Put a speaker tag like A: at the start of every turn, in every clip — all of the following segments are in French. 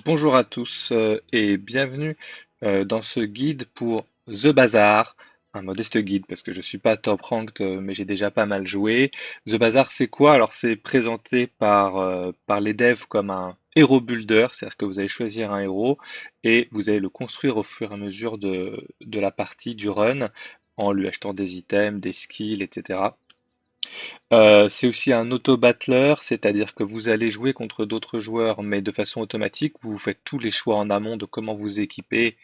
A: Bonjour à tous et bienvenue dans ce guide pour The Bazaar, un modeste guide parce que je suis pas top ranked mais j'ai déjà pas mal joué. The Bazaar c'est quoi? Alors c'est présenté par les devs comme un héros builder, c'est-à-dire que vous allez choisir un héros et vous allez le construire au fur et à mesure de la partie, du run, en lui achetant des items, des skills, etc. C'est aussi un auto-battler, c'est-à-dire que vous allez jouer contre d'autres joueurs, mais de façon automatique. Vous faites tous les choix en amont de comment vous équiper,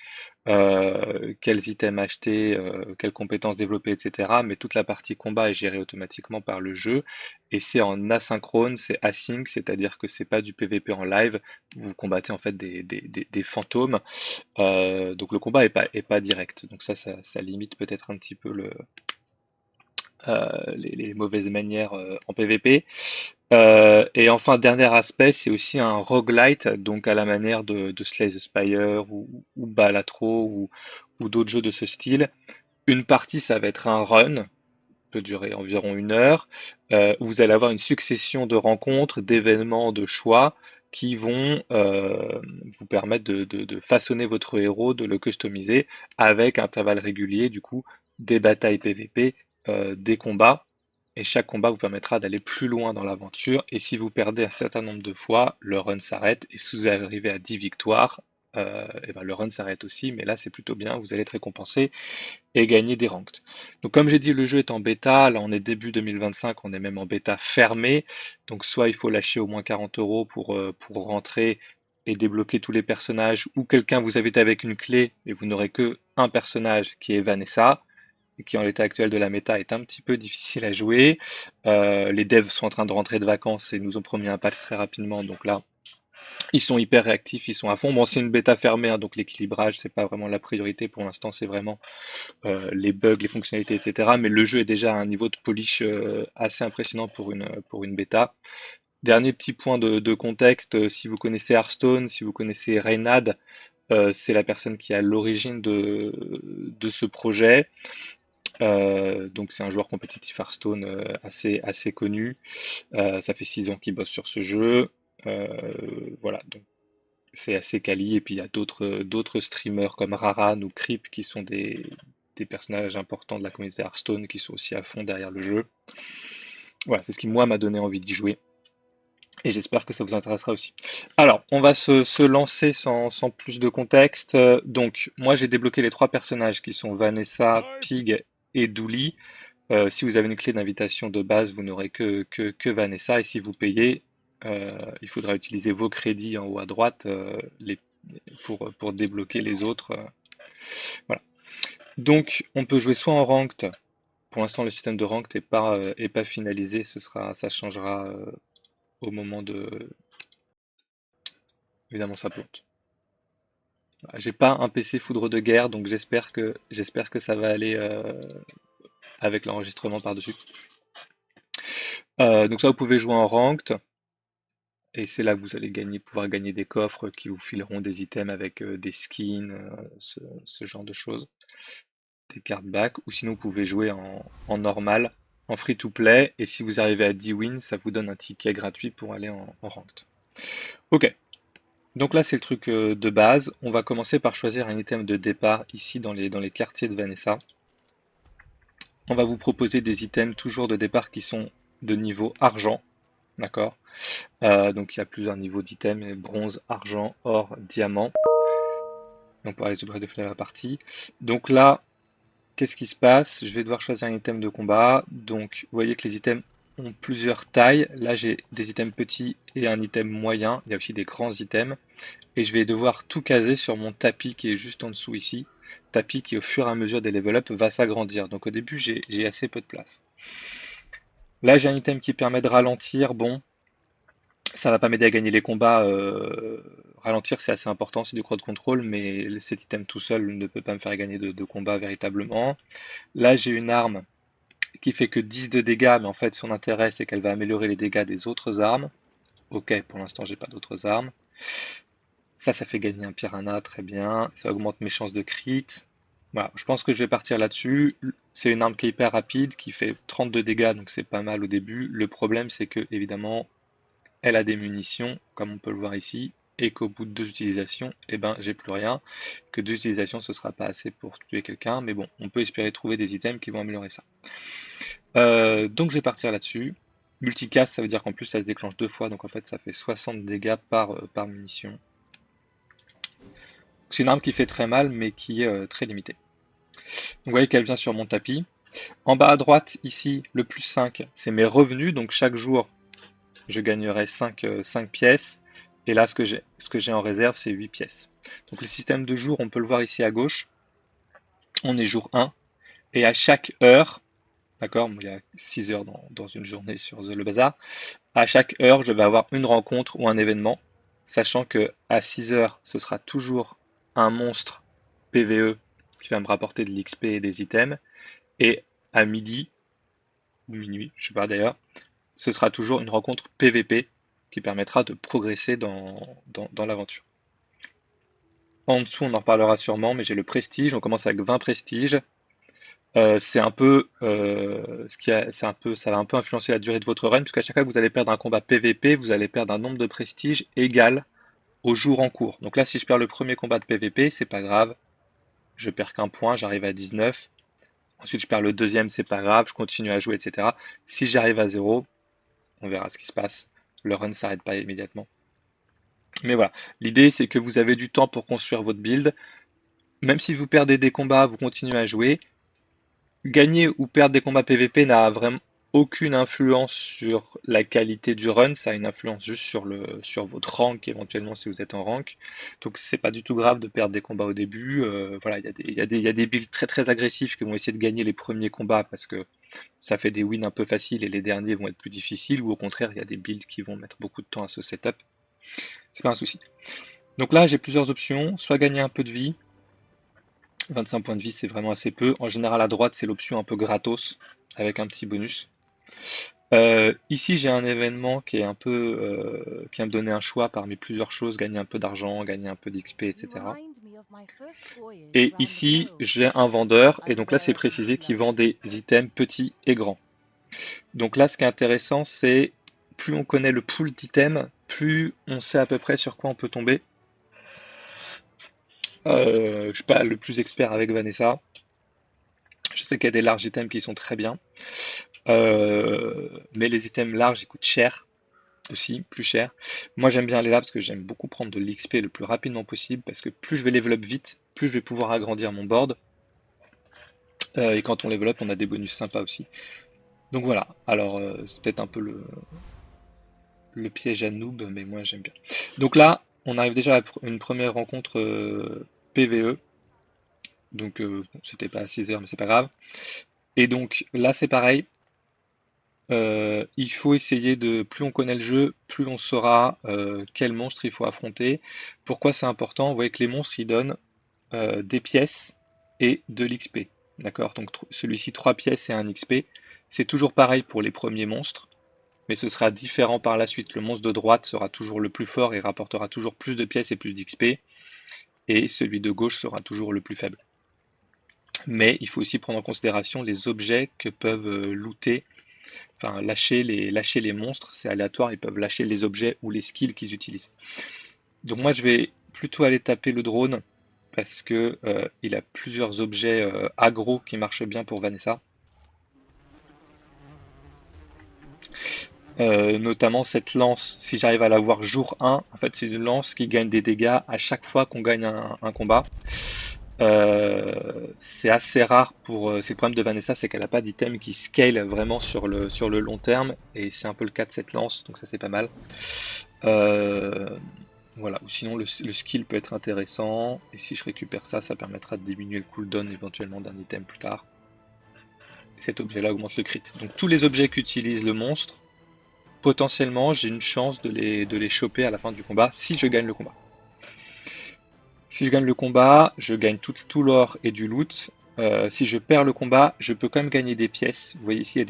A: quels items acheter, quelles compétences développer, etc. Mais toute la partie combat est gérée automatiquement par le jeu et c'est en asynchrone, c'est async, c'est-à-dire que c'est pas du PVP en live. Vous combattez en fait des fantômes, donc le combat est pas direct. Donc ça limite peut-être un petit peu les mauvaises manières en PvP. Et enfin, dernier aspect, c'est aussi un roguelite, donc à la manière de Slay the Spire ou Balatro ou d'autres jeux de ce style. Une partie, ça va être un run, peut durer environ 1 heure, où vous allez avoir une succession de rencontres, d'événements, de choix qui vont vous permettre de façonner votre héros, de le customiser avec un intervalle régulier, du coup, des batailles PVP, des combats. Et chaque combat vous permettra d'aller plus loin dans l'aventure. Et si vous perdez un certain nombre de fois, le run s'arrête. Et si vous arrivez à 10 victoires, et ben le run s'arrête aussi. Mais là, c'est plutôt bien. Vous allez être récompensé et gagner des ranked. Donc comme j'ai dit, le jeu est en bêta, là on est début 2025, on est même en bêta fermée, donc soit il faut lâcher au moins 40 euros pour rentrer et débloquer tous les personnages, ou quelqu'un vous invite avec une clé et vous n'aurez que un personnage qui est Vanessa, et qui en l'état actuel de la méta est un petit peu difficile à jouer. Les devs sont en train de rentrer de vacances et nous ont promis un patch très rapidement, donc là ils sont hyper réactifs, ils sont à fond. Bon, c'est une bêta fermée, hein, donc l'équilibrage, c'est pas vraiment la priorité pour l'instant, c'est vraiment les bugs, les fonctionnalités, etc. Mais le jeu est déjà à un niveau de polish assez impressionnant pour une bêta. Dernier petit point de contexte, si vous connaissez Hearthstone, si vous connaissez Reynad, c'est la personne qui est à l'origine de ce projet. Donc c'est un joueur compétitif Hearthstone assez connu. Ça fait 6 ans qu'il bosse sur ce jeu. Euh, voilà, donc c'est assez quali. Et puis il y a d'autres streamers comme Raran ou Creep qui sont des personnages importants de la communauté Hearthstone qui sont aussi à fond derrière le jeu. Voilà, c'est ce qui moi m'a donné envie d'y jouer. Et j'espère que ça vous intéressera aussi. Alors, on va se lancer sans plus de contexte. Donc, moi j'ai débloqué les 3 personnages qui sont Vanessa, Pig et Dooley. Si vous avez une clé d'invitation de base, vous n'aurez que Vanessa. Et si vous payez, il faudra utiliser vos crédits en haut à droite pour débloquer les autres. Voilà. Donc, on peut jouer soit en ranked. Pour l'instant, le système de ranked est pas finalisé. Ça changera au moment de. Évidemment, ça plante. Voilà, j'ai pas un PC foudre de guerre, donc j'espère que ça va aller avec l'enregistrement par-dessus. Donc ça, vous pouvez jouer en ranked. Et c'est là que vous allez pouvoir gagner des coffres qui vous fileront des items avec des skins, ce genre de choses, des cartes back, ou sinon vous pouvez jouer en normal, en free-to-play, et si vous arrivez à 10 wins, ça vous donne un ticket gratuit pour aller en ranked. Ok, donc là c'est le truc de base. On va commencer par choisir un item de départ ici dans les quartiers de Vanessa. On va vous proposer des items toujours de départ qui sont de niveau argent, d'accord? Donc il y a plusieurs niveaux d'items, bronze, argent, or, diamant. Donc pour les upgrades de la partie. Donc là, qu'est-ce qui se passe? Je vais devoir choisir un item de combat. Donc vous voyez que les items ont plusieurs tailles. Là j'ai des items petits et un item moyen. Il y a aussi des grands items. Et je vais devoir tout caser sur mon tapis qui est juste en dessous ici. Tapis qui au fur et à mesure des level up va s'agrandir. Donc au début j'ai assez peu de place. Là j'ai un item qui permet de ralentir. Bon, ça va pas m'aider à gagner les combats. Ralentir, c'est assez important, c'est du crowd control, mais cet item tout seul ne peut pas me faire gagner de combat véritablement. Là, j'ai une arme qui fait que 10 de dégâts, mais en fait, son intérêt, c'est qu'elle va améliorer les dégâts des autres armes. Ok, pour l'instant, j'ai pas d'autres armes. Ça fait gagner un piranha, très bien. Ça augmente mes chances de crit. Voilà, je pense que je vais partir là-dessus. C'est une arme qui est hyper rapide, qui fait 32 dégâts, donc c'est pas mal au début. Le problème, c'est que, évidemment, elle a des munitions, comme on peut le voir ici. et qu'au bout de 2 utilisations, eh ben, j'ai plus rien, que 2 utilisations ce sera pas assez pour tuer quelqu'un, mais bon, on peut espérer trouver des items qui vont améliorer ça. Donc je vais partir là-dessus. Multicast, ça veut dire qu'en plus ça se déclenche 2 fois, donc en fait ça fait 60 dégâts par munition. C'est une arme qui fait très mal, mais qui est très limitée. Donc vous voyez qu'elle vient sur mon tapis. En bas à droite, ici, le plus 5, c'est mes revenus, donc chaque jour, je gagnerai 5 pièces. Et là, ce que j'ai en réserve, c'est 8 pièces. Donc le système de jour, on peut le voir ici à gauche. On est jour 1. Et à chaque heure, d'accord, il y a 6 heures dans une journée sur le bazar. À chaque heure, je vais avoir une rencontre ou un événement, sachant que à 6 heures, ce sera toujours un monstre PVE qui va me rapporter de l'XP et des items. Et à midi, ou minuit, je sais pas d'ailleurs, ce sera toujours une rencontre PVP qui permettra de progresser dans l'aventure. En dessous, on en reparlera sûrement, mais j'ai le prestige. On commence avec 20 prestiges. C'est un peu, ça va un peu influencer la durée de votre run, puisqu'à chaque fois que vous allez perdre un combat PVP, vous allez perdre un nombre de prestiges égal au jour en cours. Donc là, si je perds le premier combat de PVP, c'est pas grave. Je perds qu'un point, j'arrive à 19. Ensuite, je perds le deuxième, c'est pas grave, je continue à jouer, etc. Si j'arrive à 0, on verra ce qui se passe. Le run ne s'arrête pas immédiatement. Mais voilà, l'idée c'est que vous avez du temps pour construire votre build. Même si vous perdez des combats, vous continuez à jouer. Gagner ou perdre des combats PVP n'a vraiment aucune influence sur la qualité du run, ça a une influence juste sur votre rank éventuellement si vous êtes en rank. Donc c'est pas du tout grave de perdre des combats au début. Voilà, il y a des builds très très agressifs qui vont essayer de gagner les premiers combats parce que ça fait des wins un peu faciles et les derniers vont être plus difficiles, ou au contraire il y a des builds qui vont mettre beaucoup de temps à se setup. C'est pas un souci. Donc là j'ai plusieurs options, soit gagner un peu de vie. 25 points de vie, c'est vraiment assez peu. En général, à droite, c'est l'option un peu gratos, avec un petit bonus. Ici, j'ai un événement qui est un peu, qui va me donner un choix parmi plusieurs choses, gagner un peu d'argent, gagner un peu d'XP, etc. Et ici, j'ai un vendeur, et donc là, c'est précisé qu'il vend des items petits et grands. Donc là, ce qui est intéressant, c'est plus on connaît le pool d'items, plus on sait à peu près sur quoi on peut tomber. Je suis pas le plus expert avec Vanessa. Je sais qu'il y a des larges items qui sont très bien. Mais les items larges, ils coûtent cher aussi, plus cher. Moi, j'aime bien aller là parce que j'aime beaucoup prendre de l'XP le plus rapidement possible parce que plus je vais level up vite, plus je vais pouvoir agrandir mon board. Et quand on level up, on a des bonus sympas aussi. Donc voilà, alors c'est peut-être un peu le piège à noob, mais moi j'aime bien. Donc là, on arrive déjà à une première rencontre PVE. Donc c'était pas à 6 heures, mais c'est pas grave. Et donc là, c'est pareil. Il faut essayer de, plus on connaît le jeu, plus on saura quel monstre il faut affronter. Pourquoi c'est important? Vous voyez que les monstres, ils donnent des pièces et de l'XP. D'accord? Donc celui-ci, 3 pièces et un XP. C'est toujours pareil pour les premiers monstres, mais ce sera différent par la suite. Le monstre de droite sera toujours le plus fort et rapportera toujours plus de pièces et plus d'XP, et celui de gauche sera toujours le plus faible. Mais il faut aussi prendre en considération les objets que peuvent looter, enfin lâcher les monstres, c'est aléatoire, ils peuvent lâcher les objets ou les skills qu'ils utilisent. Donc moi je vais plutôt aller taper le drone parce que il a plusieurs objets aggro qui marchent bien pour Vanessa. Notamment cette lance, si j'arrive à l'avoir jour 1, en fait c'est une lance qui gagne des dégâts à chaque fois qu'on gagne un combat. C'est assez rare c'est le problème de Vanessa, c'est qu'elle n'a pas d'item qui scale vraiment sur le long terme, et c'est un peu le cas de cette lance, donc ça c'est pas mal. Voilà, ou sinon le skill peut être intéressant, et si je récupère ça, ça permettra de diminuer le cooldown éventuellement d'un item plus tard. Et cet objet-là augmente le crit. Donc tous les objets qu'utilise le monstre, potentiellement j'ai une chance de les choper à la fin du combat, si je gagne le combat. Si je gagne le combat, je gagne tout l'or et du loot. Si je perds le combat, je peux quand même gagner des pièces. Vous voyez ici, il y a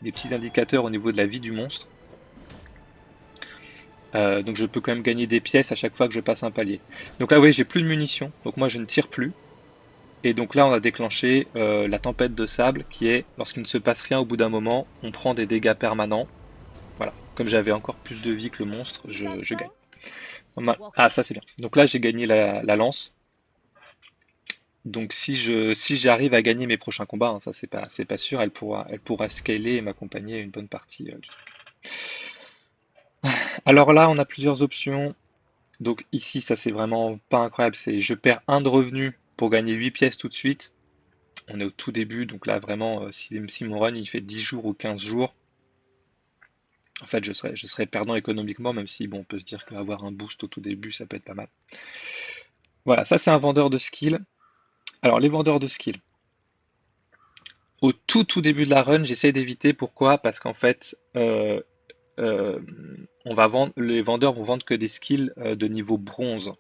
A: des petits indicateurs au niveau de la vie du monstre. Donc je peux quand même gagner des pièces à chaque fois que je passe un palier. Donc là, oui, j'ai plus de munitions. Donc moi, je ne tire plus. Et donc là, on a déclenché la tempête de sable qui est, lorsqu'il ne se passe rien au bout d'un moment, on prend des dégâts permanents. Voilà. Comme j'avais encore plus de vie que le monstre, je gagne. Ah, ça c'est bien. Donc là, j'ai gagné la lance. Donc si j'arrive à gagner mes prochains combats, hein, ça c'est pas sûr, elle pourra scaler et m'accompagner une bonne partie du truc. Alors là, on a plusieurs options. Donc ici, ça c'est vraiment pas incroyable, c'est je perds un de revenu pour gagner 8 pièces tout de suite. On est au tout début, donc là vraiment, si mon run il fait 10 jours ou 15 jours, en fait je serais perdant économiquement, même si bon, on peut se dire qu'avoir un boost au tout début, ça peut être pas mal. Voilà, ça c'est un vendeur de skill. Alors les vendeurs de skill, au tout début de la run, j'essaie d'éviter. Pourquoi? Parce qu'en fait, euh, les vendeurs vont vendre que des skills de niveau bronze.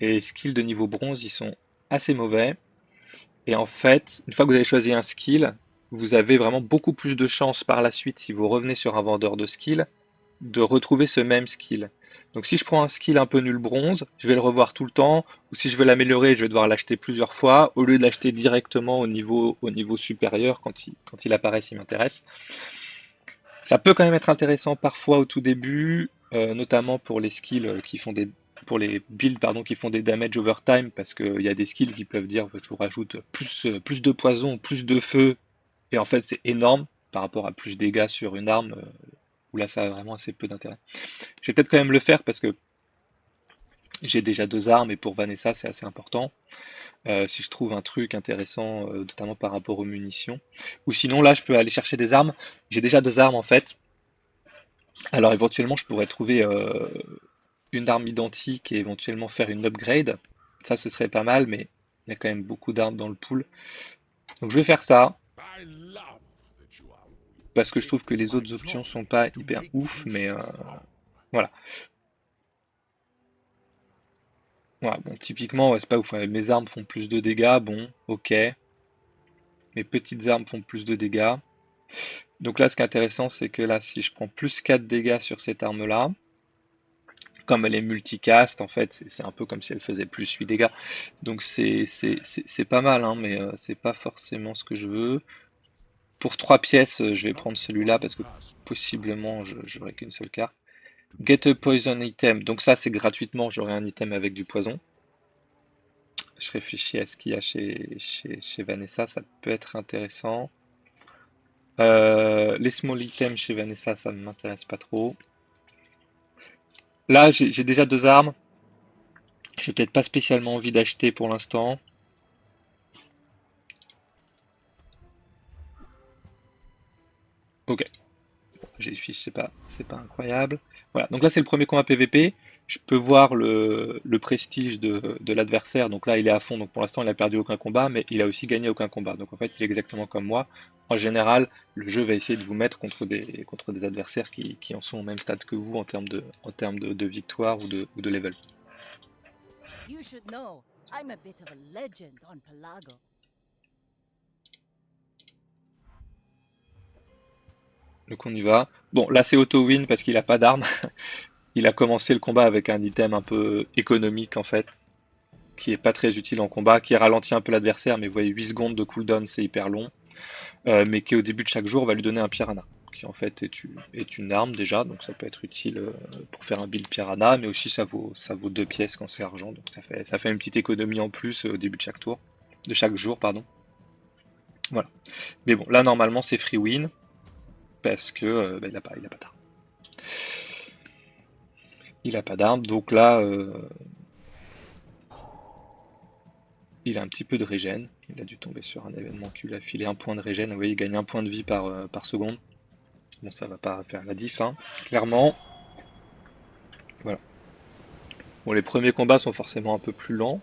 A: Et les skills de niveau bronze, ils sont assez mauvais. Et en fait, une fois que vous avez choisi un skill, vous avez vraiment beaucoup plus de chances par la suite, si vous revenez sur un vendeur de skill, de retrouver ce même skill. Donc si je prends un skill un peu nul bronze, je vais le revoir tout le temps, ou si je veux l'améliorer, je vais devoir l'acheter plusieurs fois, au lieu de l'acheter directement au niveau supérieur quand il apparaît s'il m'intéresse. Ça peut quand même être intéressant parfois au tout début, notamment pour les skills pour les builds pardon, qui font des damage over time, parce qu'il y a des skills qui peuvent dire je vous rajoute plus de poison, plus de feu, et en fait c'est énorme par rapport à plus de dégâts sur une arme, où là ça a vraiment assez peu d'intérêt. Je vais peut-être quand même le faire parce que j'ai déjà 2 armes et pour Vanessa c'est assez important. Si je trouve un truc intéressant, notamment par rapport aux munitions. Ou sinon là je peux aller chercher des armes. J'ai déjà 2 armes en fait. Alors éventuellement je pourrais trouver une arme identique et éventuellement faire une upgrade. Ça ce serait pas mal, mais il y a quand même beaucoup d'armes dans le pool. Donc je vais faire ça, parce que je trouve que les autres options sont pas hyper ouf, mais voilà. Voilà, bon, typiquement, ouais, c'est pas ouf, ouais. Mes armes font plus de dégâts, bon, ok. Mes petites armes font plus de dégâts. Donc là, ce qui est intéressant, c'est que là, si je prends plus 4 dégâts sur cette arme-là, comme elle est multicast, en fait, c'est un peu comme si elle faisait plus 8 dégâts. Donc c'est pas mal, hein, mais c'est pas forcément ce que je veux. Pour 3 pièces, je vais prendre celui-là parce que possiblement, je n'aurai qu'une seule carte. Get a poison item. Donc ça, c'est gratuitement, j'aurai un item avec du poison. Je réfléchis à ce qu'il y a chez Vanessa, ça peut être intéressant. Les small items chez Vanessa, ça ne m'intéresse pas trop. Là, j'ai déjà 2 armes. J'ai peut-être pas spécialement envie d'acheter pour l'instant. Ok, j'ai les fiches, c'est pas incroyable. Voilà, donc là c'est le premier combat PVP. Je peux voir le prestige de l'adversaire. Donc là il est à fond, donc pour l'instant il a perdu aucun combat, mais il a aussi gagné aucun combat. Donc en fait il est exactement comme moi. En général, le jeu va essayer de vous mettre contre des adversaires qui en sont au même stade que vous en termes de victoire ou de level.
B: You should know, I'm a bit of a legend on Pelago.
A: Donc on y va. Bon, là c'est auto-win parce qu'il a pas d'arme. Il a commencé le combat avec un item un peu économique en fait, qui est pas très utile en combat, qui ralentit un peu l'adversaire, mais vous voyez 8 secondes de cooldown c'est hyper long, mais qui au début de chaque jour va lui donner un piranha, qui en fait est une arme déjà, donc ça peut être utile pour faire un build piranha, mais aussi ça vaut 2 pièces quand c'est argent, donc ça fait une petite économie en plus au début de chaque jour, pardon. Voilà. Mais bon, là normalement c'est free win, parce que bah, il a pas d'arme. Il a pas d'arme, donc là, il a un petit peu de régène. Il a dû tomber sur un événement qui lui a filé un point de régène. Vous voyez, il gagne un point de vie par seconde. Bon, ça va pas faire la diff, hein, clairement. Voilà. Bon, les premiers combats sont forcément un peu plus lents.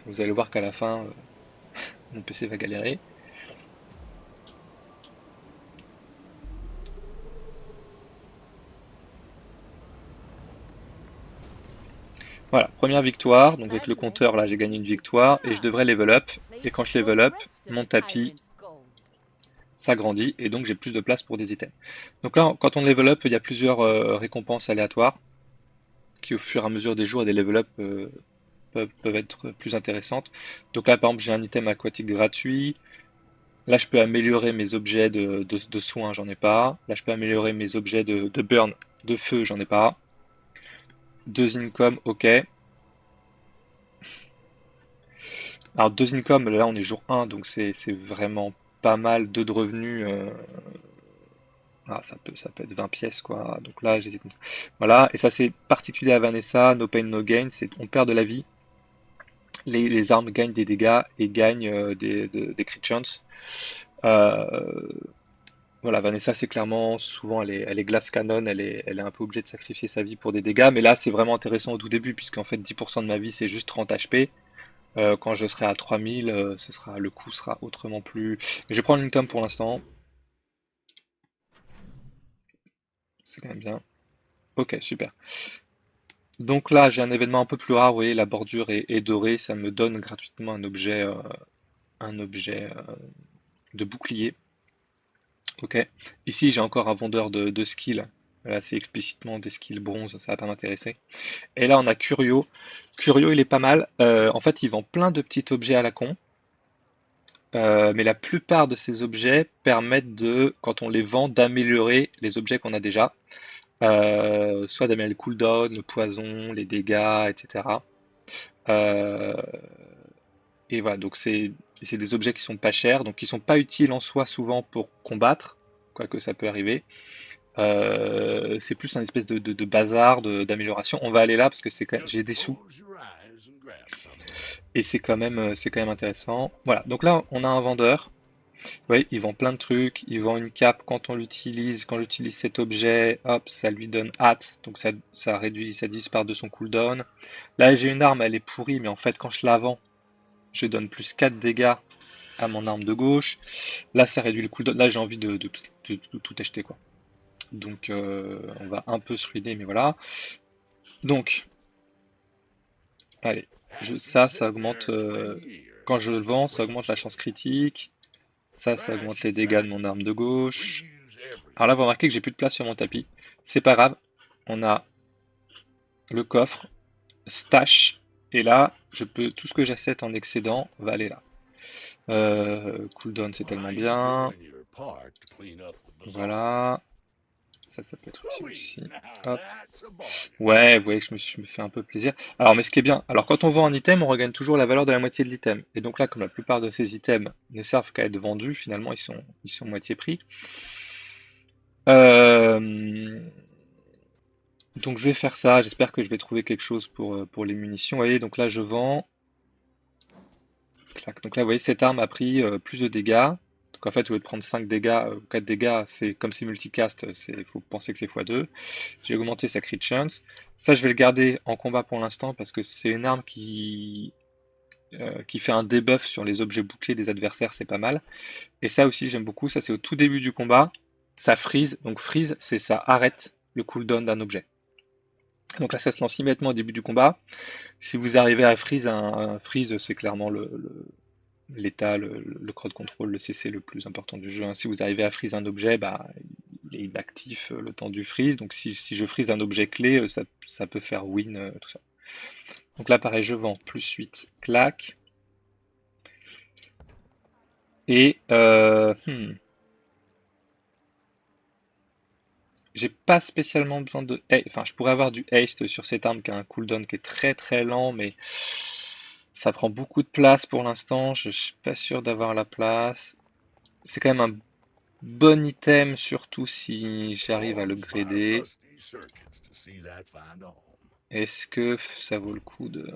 A: Vous allez voir qu'à la fin, mon PC va galérer. Voilà, première victoire. Donc avec le
B: Bad
A: compteur,
B: West?
A: là, j'ai gagné une victoire et je devrais level up. Et quand
B: Places
A: je level up,
B: northwest of
A: mon
B: the
A: tapis
B: tyrant's gold.
A: s'agrandit et donc j'ai plus de place pour des items. Donc là, quand on level up, il y a plusieurs récompenses aléatoires qui, au fur et à mesure des jours et des level up, peuvent être plus intéressantes. Donc là, par exemple, j'ai un item aquatique gratuit. Là, je peux améliorer mes objets de soins, j'en ai pas. Là, je peux améliorer mes objets de burn, de feu, j'en ai pas. 2 income, ok. Alors 2 income, là on est jour 1, donc c'est vraiment pas mal. 2 de revenus, ça peut être 20 pièces quoi. Donc là j'hésite. Voilà, et ça c'est particulier à Vanessa, no pain no gain, c'est on perd de la vie. Les armes gagnent des dégâts et gagnent des crit chance. Euh, voilà, Vanessa c'est clairement, souvent elle est glace canon, elle est un peu obligée de sacrifier sa vie pour des dégâts, mais là c'est vraiment intéressant au tout début, puisqu'en fait 10% de ma vie c'est juste 30 HP. Quand je serai à 3000, le coût sera autrement plus. Mais je vais prendre une tome pour l'instant, c'est quand même bien. Ok, super. Donc là, j'ai un événement un peu plus rare, vous voyez, la bordure est dorée, ça me donne gratuitement un objet de bouclier. Ok. Ici, j'ai encore un vendeur de skills. Là, c'est explicitement des skills bronze, ça va pas m'intéresser. Et là, on a Curio. Curio, il est pas mal. En fait, il vend plein de petits objets à la con. Mais la plupart de ces objets permettent de, quand on les vend, d'améliorer les objets qu'on a déjà. Soit d'améliorer le cooldown, le poison, les dégâts, etc. Euh, et voilà, donc c'est des objets qui sont pas chers, donc qui sont pas utiles en soi souvent pour combattre, quoique ça peut arriver. C'est plus un espèce de bazar d'amélioration. On va aller là parce que j'ai des sous et c'est quand même intéressant. Voilà, donc là on a un vendeur. Oui, il vend plein de trucs. Il vend une cape quand on l'utilise. Quand j'utilise cet objet, hop, ça lui donne hâte. Donc ça réduit, ça divise par 2 son cooldown. Là, j'ai une arme, elle est pourrie, mais en fait, quand je la vends, je donne plus 4 dégâts à mon arme de gauche. Là, ça réduit le cooldown. Là, j'ai envie de tout acheter, quoi. Donc, on va un peu se ruiner, mais voilà. Donc, allez, ça augmente. Quand je le vends, ça augmente la chance critique. Ça augmente les dégâts de mon arme de gauche. Alors là, vous remarquez que j'ai plus de place sur mon tapis. C'est pas grave. On a le coffre, stash, et là, tout ce que j'achète en excédent va aller là. Cooldown, c'est tellement bien. Voilà. Ça peut être utile aussi. Hop. Ouais, vous voyez que je me fais un peu plaisir. Alors, mais ce qui est bien, alors quand on vend un item, on regagne toujours la valeur de la moitié de l'item. Et donc là, comme la plupart de ces items ne servent qu'à être vendus, finalement, ils sont moitié prix. Euh, Donc je vais faire ça, j'espère que je vais trouver quelque chose pour les munitions. Vous voyez, donc là je vends. Clac. Donc là, vous voyez, cette arme a pris plus de dégâts. Donc en fait, au lieu de prendre 5 dégâts ou 4 dégâts, c'est comme c'est multicast, il faut penser que c'est x2. J'ai augmenté sa crit chance. Ça, je vais le garder en combat pour l'instant parce que c'est une arme qui fait un debuff sur les objets bouclés des adversaires, c'est pas mal. Et ça aussi, j'aime beaucoup. Ça, c'est au tout début du combat. Ça freeze. Donc freeze, c'est ça arrête le cooldown d'un objet. Donc là, ça se lance immédiatement au début du combat. Si vous arrivez à freeze, un freeze, c'est clairement l'état, le crowd control, le CC le plus important du jeu, hein. Si vous arrivez à freeze un objet, bah, il est inactif le temps du freeze. Donc si je freeze un objet clé, ça peut faire win, tout ça. Donc là, pareil, je vends plus 8, clac. Et j'ai pas spécialement besoin de enfin, je pourrais avoir du haste sur cette arme qui a un cooldown qui est très très lent, mais ça prend beaucoup de place pour l'instant. Je suis pas sûr d'avoir la place. C'est quand même un bon item, surtout si j'arrive à le grader. Est-ce que ça vaut le coup de...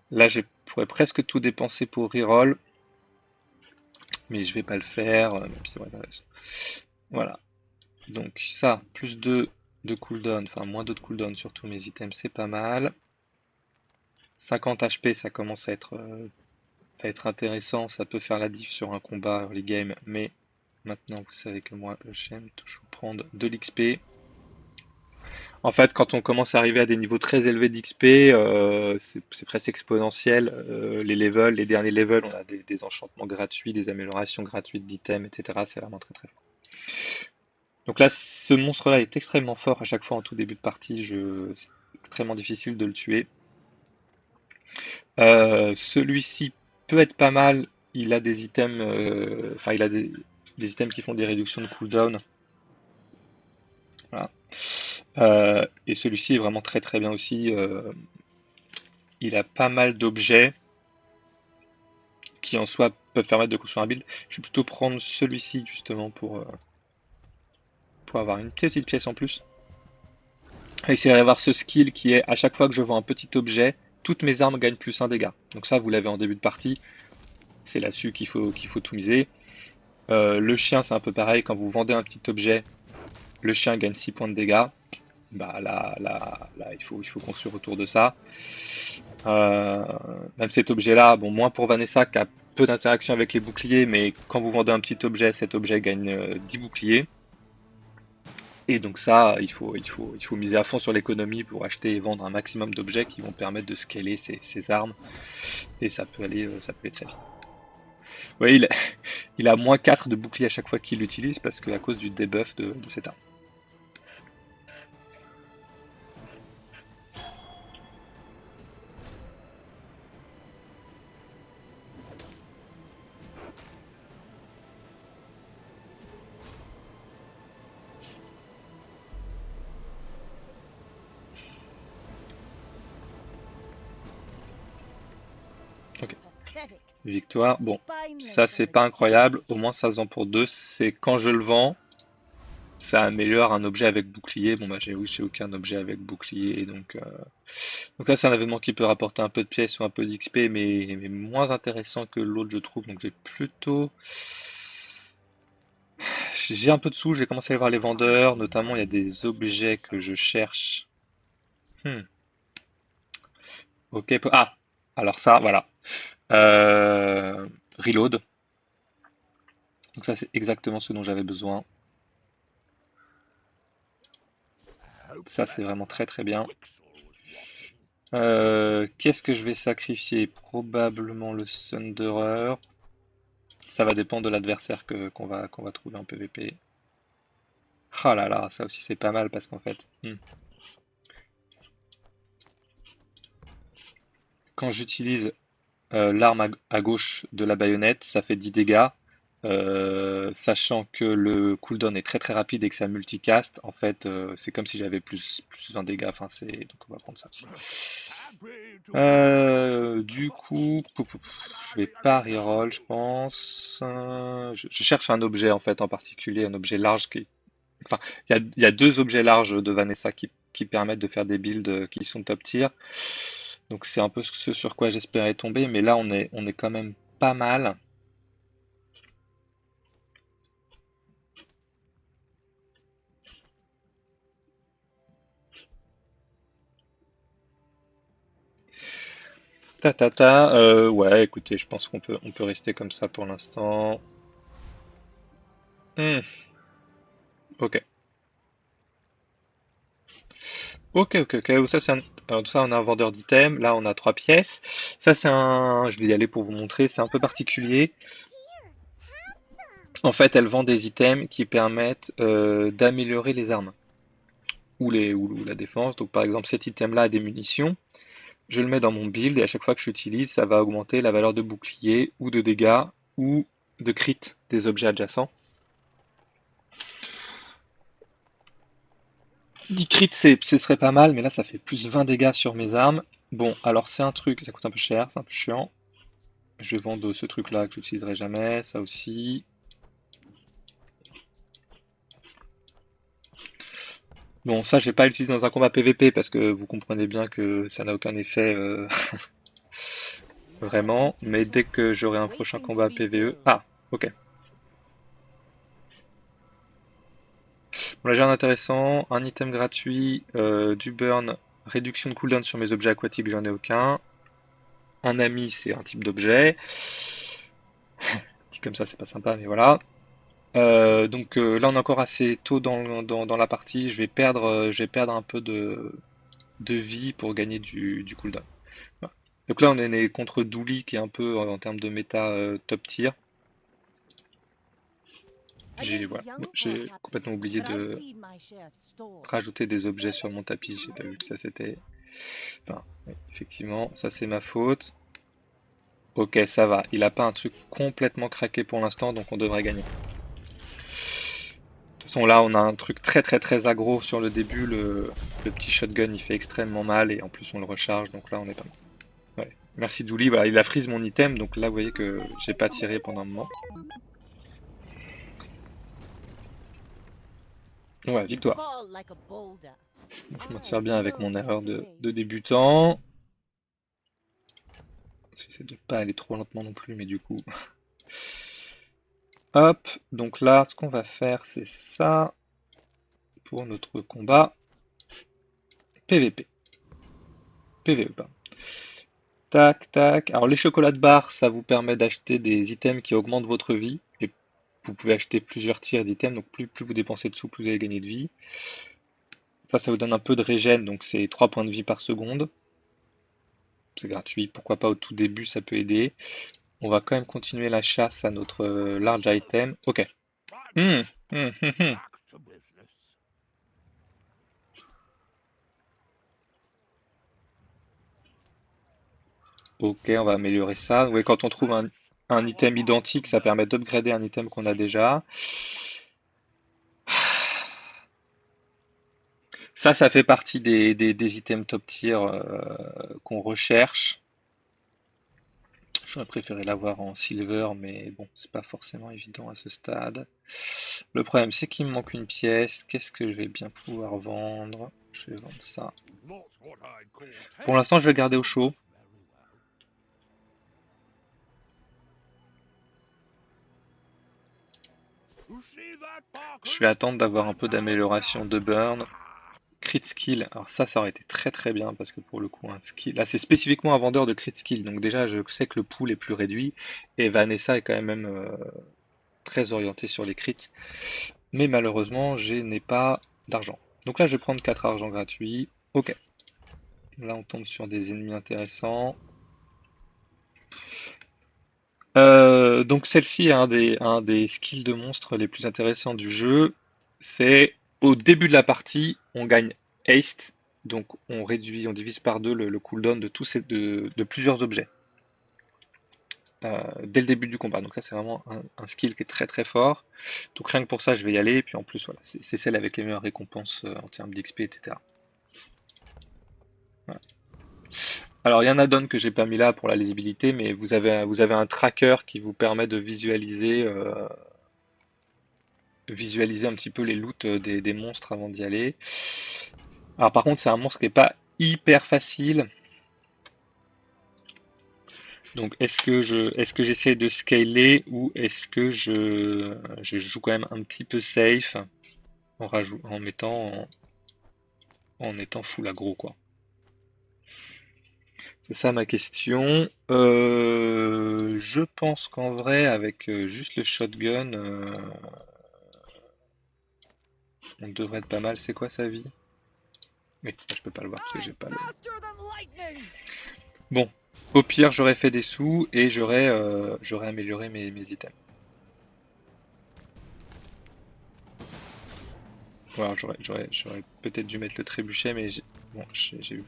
A: Là, je pourrais presque tout dépenser pour reroll, mais je vais pas le faire, même si c'est vrai, t'as raison. Voilà. Donc ça, plus 2 de cooldown, enfin moins 2 de cooldown sur tous mes items, c'est pas mal. 50 HP, ça commence à être intéressant, ça peut faire la diff sur un combat early game, mais maintenant vous savez que moi j'aime toujours prendre de l'XP. En fait, quand on commence à arriver à des niveaux très élevés d'XP, c'est presque exponentiel. Les levels, les derniers levels, on a des enchantements gratuits, des améliorations gratuites d'items, etc. C'est vraiment très très fort. Donc là, ce monstre-là est extrêmement fort à chaque fois en tout début de partie. C'est extrêmement difficile de le tuer. Celui-ci peut être pas mal. Il a des items, enfin il a des items qui font des réductions de cooldown. Voilà. Et celui-ci est vraiment très très bien aussi. Il a pas mal d'objets qui en soi peuvent permettre de construire un build. Je vais plutôt prendre celui-ci justement pour avoir une petite pièce en plus. Et essayer d'avoir ce skill qui est à chaque fois que je vois un petit objet, toutes mes armes gagnent plus un dégât. Donc ça, vous l'avez en début de partie. C'est là-dessus qu'il faut tout miser. Le chien, c'est un peu pareil. Quand vous vendez un petit objet, le chien gagne 6 points de dégâts. Bah là, il faut construire autour de ça. Euh, Même cet objet-là, bon, moins pour Vanessa qui a peu d'interaction avec les boucliers, mais quand vous vendez un petit objet, cet objet gagne 10 boucliers. Et donc ça, il faut miser à fond sur l'économie pour acheter et vendre un maximum d'objets qui vont permettre de scaler ses armes. Et ça peut aller très vite. Oui, il a moins 4 de bouclier à chaque fois qu'il l'utilise parce que à cause du debuff de cette arme. Ok,
B: Pathetic.
A: victoire. Bon, ça
B: Spineless
A: c'est
B: as a
A: pas incroyable. Au
B: jellyfish.
A: moins ça se vend pour 2. C'est quand je le vends, ça améliore un objet avec bouclier. Bon bah j'ai aucun objet avec bouclier. Donc là c'est un événement qui peut rapporter un peu de pièces ou un peu d'XP, mais moins intéressant que l'autre je trouve. Donc j'ai plutôt... J'ai un peu de sous, j'ai commencé à aller voir les vendeurs. Notamment il y a des objets que je cherche. Hmm, ok, ah! Alors ça, voilà. Reload. Donc ça, c'est exactement ce dont j'avais besoin. Ça, c'est vraiment très très bien. Qu'est-ce que je vais sacrifier? Probablement le Thunderer. Ça va dépendre de l'adversaire qu'on va trouver en PvP. Ah là là, ça aussi c'est pas mal parce qu'en fait, quand j'utilise l'arme à gauche de la baïonnette, ça fait 10 dégâts. Sachant que le cooldown est très très rapide et que ça multicast, en fait, c'est comme si j'avais plus 20 dégâts. Enfin, donc on va prendre ça aussi. Du coup, je vais pas reroll, je pense. Je cherche un objet en fait en particulier, un objet large qui. Enfin, il y a deux objets larges de Vanessa qui permettent de faire des builds qui sont top tier. Donc c'est un peu ce sur quoi j'espérais tomber, mais là on est quand même pas mal. Ouais, écoutez, je pense qu'on peut rester comme ça pour l'instant. Hmm, ok. Ok. Ça, alors, ça, on a un vendeur d'items. Là, on a 3 pièces. Ça, je vais y aller pour vous montrer. C'est un peu particulier. En fait, elle vend des items qui permettent d'améliorer les armes ou la défense. Donc, par exemple, cet item-là a des munitions. Je le mets dans mon build et à chaque fois que je l'utilise, ça va augmenter la valeur de bouclier ou de dégâts ou de crit des objets adjacents. 10 crits, ce serait pas mal, mais là, ça fait plus 20 dégâts sur mes armes. Bon, alors c'est un truc, ça coûte un peu cher, c'est un peu chiant. Je vais vendre ce truc-là que j'utiliserai jamais, ça aussi. Bon, ça, je vais pas l'utiliser dans un combat PVP parce que vous comprenez bien que ça n'a aucun effet vraiment. Mais dès que j'aurai un prochain
B: Waiting to
A: combat
B: be
A: PVE...
B: filled.
A: Ah, ok. Bon, là, j'ai un intéressant, un item gratuit, du burn, réduction de cooldown sur mes objets aquatiques, j'en ai aucun. Un ami, c'est un type d'objet. Dit comme ça, c'est pas sympa, mais voilà. Donc là, on est encore assez tôt dans la partie. Je vais perdre un peu de vie pour gagner du cooldown. Voilà. Donc là, on est contre Dooley qui est un peu en termes de méta top tier.
B: I may be
A: Voilà,
B: young for a
A: j'ai
B: captain,
A: complètement oublié
B: but I've
A: de
B: seen my share of stores.
A: rajouter des objets sur mon tapis. J'ai pas vu que ça c'était. Enfin, ouais, effectivement, ça c'est ma faute. Ok, ça va. Il a pas un truc complètement craqué pour l'instant, donc on devrait gagner. toute façon, là, on a un truc très très très aggro sur le début. Le petit shotgun, il fait extrêmement mal et en plus, on le recharge. Donc là, on est pas mal. Ouais. Merci Douli. Voilà, il a freeze mon item. Donc là, vous voyez que j'ai pas tiré pendant un moment. Ouais, victoire.
B: Fall like a boulder.
A: Bon, je m'en
B: I
A: tire bien avec
B: know
A: mon
B: that
A: erreur
B: feeling.
A: de débutant. J'essaie de pas aller trop lentement non plus, mais du coup. Hop, donc là, ce qu'on va faire, c'est ça pour notre combat PVP. PVE, pardon. Tac, tac. Alors, les chocolats de barre, ça vous permet d'acheter des items qui augmentent votre vie. Et vous pouvez acheter plusieurs tiers d'items, donc plus vous dépensez de sous, plus vous allez gagner de vie. Ça vous donne un peu de régène, donc c'est 3 points de vie par seconde. C'est gratuit, pourquoi pas au tout début, ça peut aider. On va quand même continuer la chasse à notre large item. Ok. Hmm, hmm. Ok, on va améliorer ça. Oui, quand on trouve un item identique, ça permet d'upgrader un item qu'on a déjà. Ça fait partie des items top tier qu'on recherche. J'aurais préféré l'avoir en silver, mais bon, c'est pas forcément évident à ce stade. Le problème, c'est qu'il me manque une pièce. Qu'est-ce que je vais bien pouvoir vendre? Je vais vendre ça. Pour l'instant, je vais garder au chaud. Je vais attendre d'avoir un peu d'amélioration de burn. Crit skill, alors ça aurait été très très bien parce que pour le coup, un skill. Là, c'est spécifiquement un vendeur de crit skill, donc déjà, je sais que le pool est plus réduit et Vanessa est quand même très orientée sur les crits. Mais malheureusement, je n'ai pas d'argent. Donc là, je vais prendre 4 argents gratuits. Ok. Là, on tombe sur des ennemis intéressants. Donc celle-ci est un des skills de monstres les plus intéressants du jeu. C'est au début de la partie, on gagne haste, donc on divise par deux le cooldown de plusieurs objets dès le début du combat. Donc ça c'est vraiment un skill qui est très très fort. Donc rien que pour ça je vais y aller. Et puis en plus voilà, c'est celle avec les meilleures récompenses en termes d'XP, etc. Voilà. Alors il y a un add-on que j'ai pas mis là pour la lisibilité, mais vous avez un tracker qui vous permet de visualiser un petit peu les loots des monstres avant d'y aller. Alors par contre c'est un monstre qui est pas hyper facile. Donc est-ce que j'essaie de scaler ou est-ce que je joue quand même un petit peu safe en étant full aggro quoi. C'est ça ma question. Je pense qu'en vrai avec juste le shotgun on devrait être pas mal. C'est quoi sa vie? Mais je peux pas le voir parce que j'ai pas le. Bon, au pire, j'aurais fait des sous et j'aurais amélioré mes items. Voilà, j'aurais peut-être dû mettre le trébuchet, mais bon, j'ai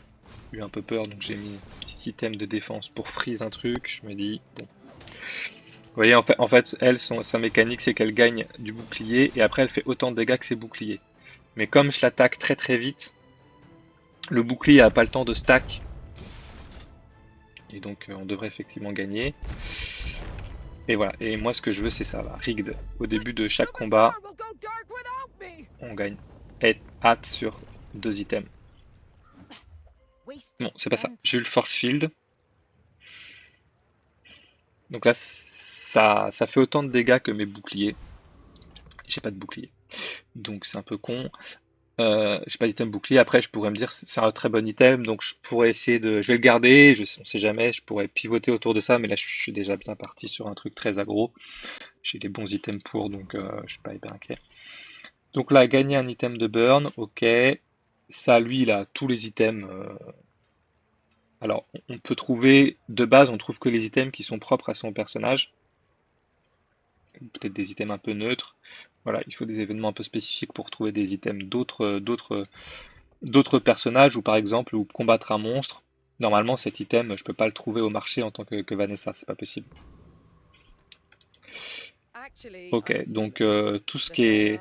A: eu un peu peur, donc j'ai mis un petit item de défense pour freeze un truc. Je me dis, bon. Vous voyez, en fait elle, sa mécanique, c'est qu'elle gagne du bouclier et après, elle fait autant de dégâts que ses boucliers. Mais comme je l'attaque très très vite, le bouclier n'a pas le temps de stack. Et donc, on devrait effectivement gagner. Et voilà, et moi ce que je veux c'est ça, là. Rigged. Au début de chaque combat, on gagne. Et hâte sur 2 items.
B: Wasted
A: Non, c'est pas ça.
B: gunpowder.
A: J'ai eu le force field. Donc là, ça fait autant de dégâts que mes boucliers. J'ai pas de bouclier. Donc c'est un peu con. J'ai pas d'item bouclier. Après, je pourrais me dire c'est un très bon item, donc je pourrais essayer de. Je vais le garder, on sait jamais, je pourrais pivoter autour de ça, mais là je suis déjà bien parti sur un truc très aggro. J'ai des bons items pour, donc je suis pas hyper inquiet. Donc là, gagner un item de burn, ok. Ça, lui, il a tous les items. Alors, on peut trouver, de base, on trouve que les items qui sont propres à son personnage. Peut-être des items un peu neutres. Voilà, il faut des événements un peu spécifiques pour trouver des items d'autres personnages, ou par exemple, ou combattre un monstre. Normalement, cet item, je peux pas le trouver au marché en tant que Vanessa, c'est pas possible.
B: Actually,
A: Ok,
B: I'm
A: donc
B: human.
A: tout ce
B: The
A: qui
B: third
A: est
B: eye.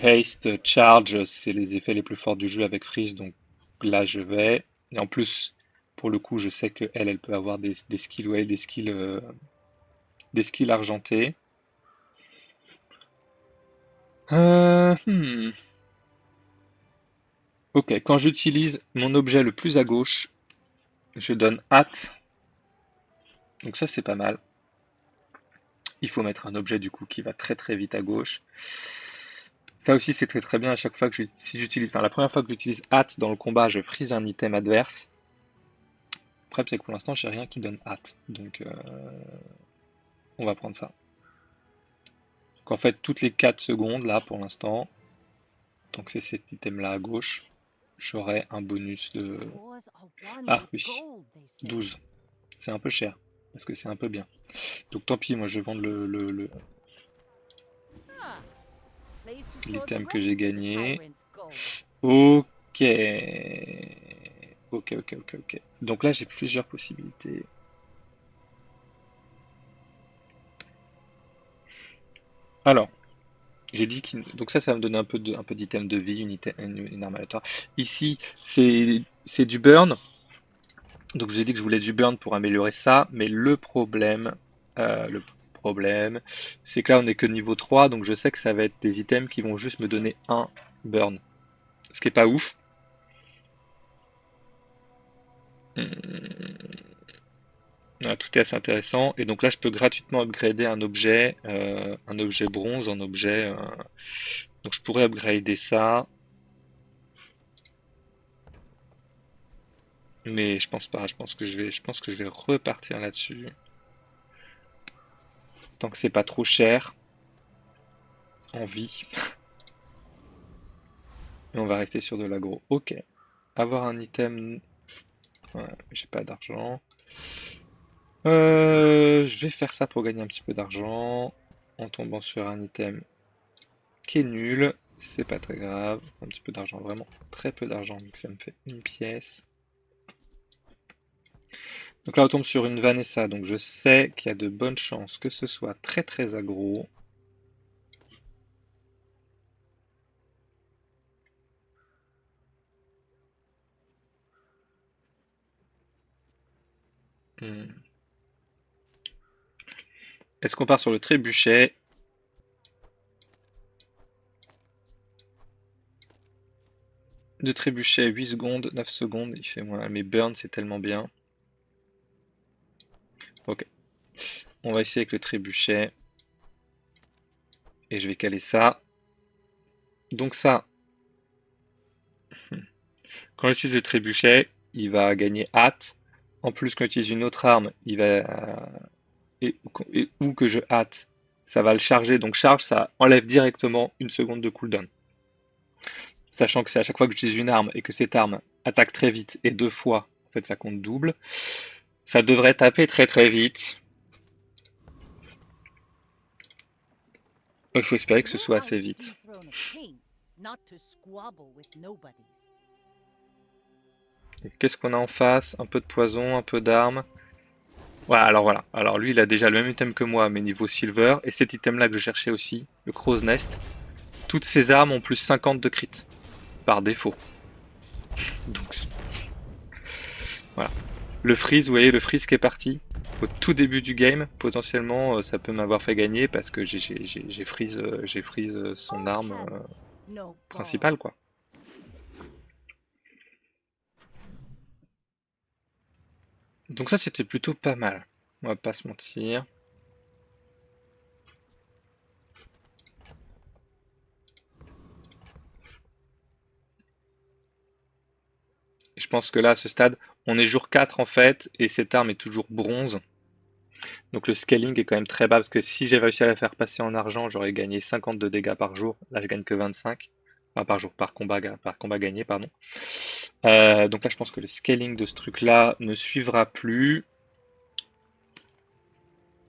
A: Haste, Charge, c'est les effets les plus forts du jeu avec Freeze, donc là je vais. Et en plus, pour le coup, je sais que elle peut avoir des skills, ouais, des skills argentés. Euh, hmm. Ok, quand j'utilise mon objet le plus à gauche, je donne hâte. Donc ça c'est pas mal. Il faut mettre un objet du coup qui va très très vite à gauche. Ça aussi c'est très très bien à chaque fois que si j'utilise, enfin la première fois que j'utilise hâte dans le combat, je freeze un item adverse. Le problème c'est que pour l'instant j'ai rien qui donne hâte, donc on va prendre ça. Donc en fait toutes les 4 secondes là pour l'instant, tant que c'est cet item là à gauche, j'aurai un bonus de...
B: Wars are won
A: Ah
B: with
A: oui,
B: gold, they say.
A: 12. C'est un peu cher, parce que c'est un peu bien. Donc tant pis, moi je vais vendre
B: Ah, place to store the
A: l'item que j'ai
B: rest of the
A: gagné.
B: tyrant's gold.
A: Ok. Ok, ok, ok, ok. Donc là j'ai plusieurs possibilités. Alors, j'ai dit qu'il... Donc ça va me donner un peu d'item de vie, une arme aléatoire. Ici, c'est du burn. Donc j'ai dit que je voulais du burn pour améliorer ça, mais le problème, c'est que là on est que niveau 3, donc je sais que ça va être des items qui vont juste me donner un burn. Ce qui est pas ouf. Hum, voilà, tout est assez intéressant. Et donc là je peux gratuitement upgrader un objet bronze en objet. Donc je pourrais upgrader ça, mais je pense pas. Je pense que je vais repartir là-dessus. Tant que c'est pas trop cher en vie. Et on va rester sur de l'agro. Ok. Avoir un item. Ouais, j'ai pas d'argent. Je vais faire ça pour gagner un petit peu d'argent. En tombant sur un item qui est nul. C'est pas très grave. Un petit peu d'argent, vraiment très peu d'argent. Donc ça me fait une pièce. Donc là on tombe sur une Vanessa. Donc je sais qu'il y a de bonnes chances que ce soit très très aggro. Hmm. Est-ce qu'on part sur le trébuchet? De trébuchet 8 secondes, 9 secondes, il fait moins. Mais burn c'est tellement bien. Ok. On va essayer avec le trébuchet. Et je vais caler ça. Donc ça, quand j'utilise le trébuchet, il va gagner hâte. En plus, quand j'utilise une autre arme, il va et où que je hâte, ça va le charger. Donc charge, ça enlève directement une seconde de cooldown. Sachant que c'est à chaque fois que j'utilise une arme et que cette arme attaque très vite et 2 fois, en fait ça compte double. Ça devrait taper très très vite. Il faut espérer que ce
B: Were
A: soit
B: I
A: assez
B: to
A: vite.
B: dethrone a king, not to squabble with nobodies.
A: Qu'est-ce qu'on a en face? Un peu de poison, un peu d'armes. Ouais, alors voilà. Alors lui, il a déjà le même item que moi, mais niveau silver. Et cet item-là que je cherchais aussi, le Crow's Nest. Toutes ces armes ont plus 50 de crit, par défaut. Donc voilà. Le freeze, vous voyez, le freeze qui est parti au tout début du game, potentiellement, ça peut m'avoir fait gagner parce que j'ai freeze son
B: Old
A: arme
B: habit, no
A: principale,
B: gall.
A: quoi. Donc ça, c'était plutôt pas mal. On va pas se mentir. Je pense que là, à ce stade, on est jour 4 en fait, et cette arme est toujours bronze. Donc le scaling est quand même très bas, parce que si j'ai réussi à la faire passer en argent, j'aurais gagné 50 de dégâts par jour. Là, je gagne que 25. Enfin, par jour, par combat gagné, pardon. Donc là, je pense que le scaling de ce truc-là ne suivra plus.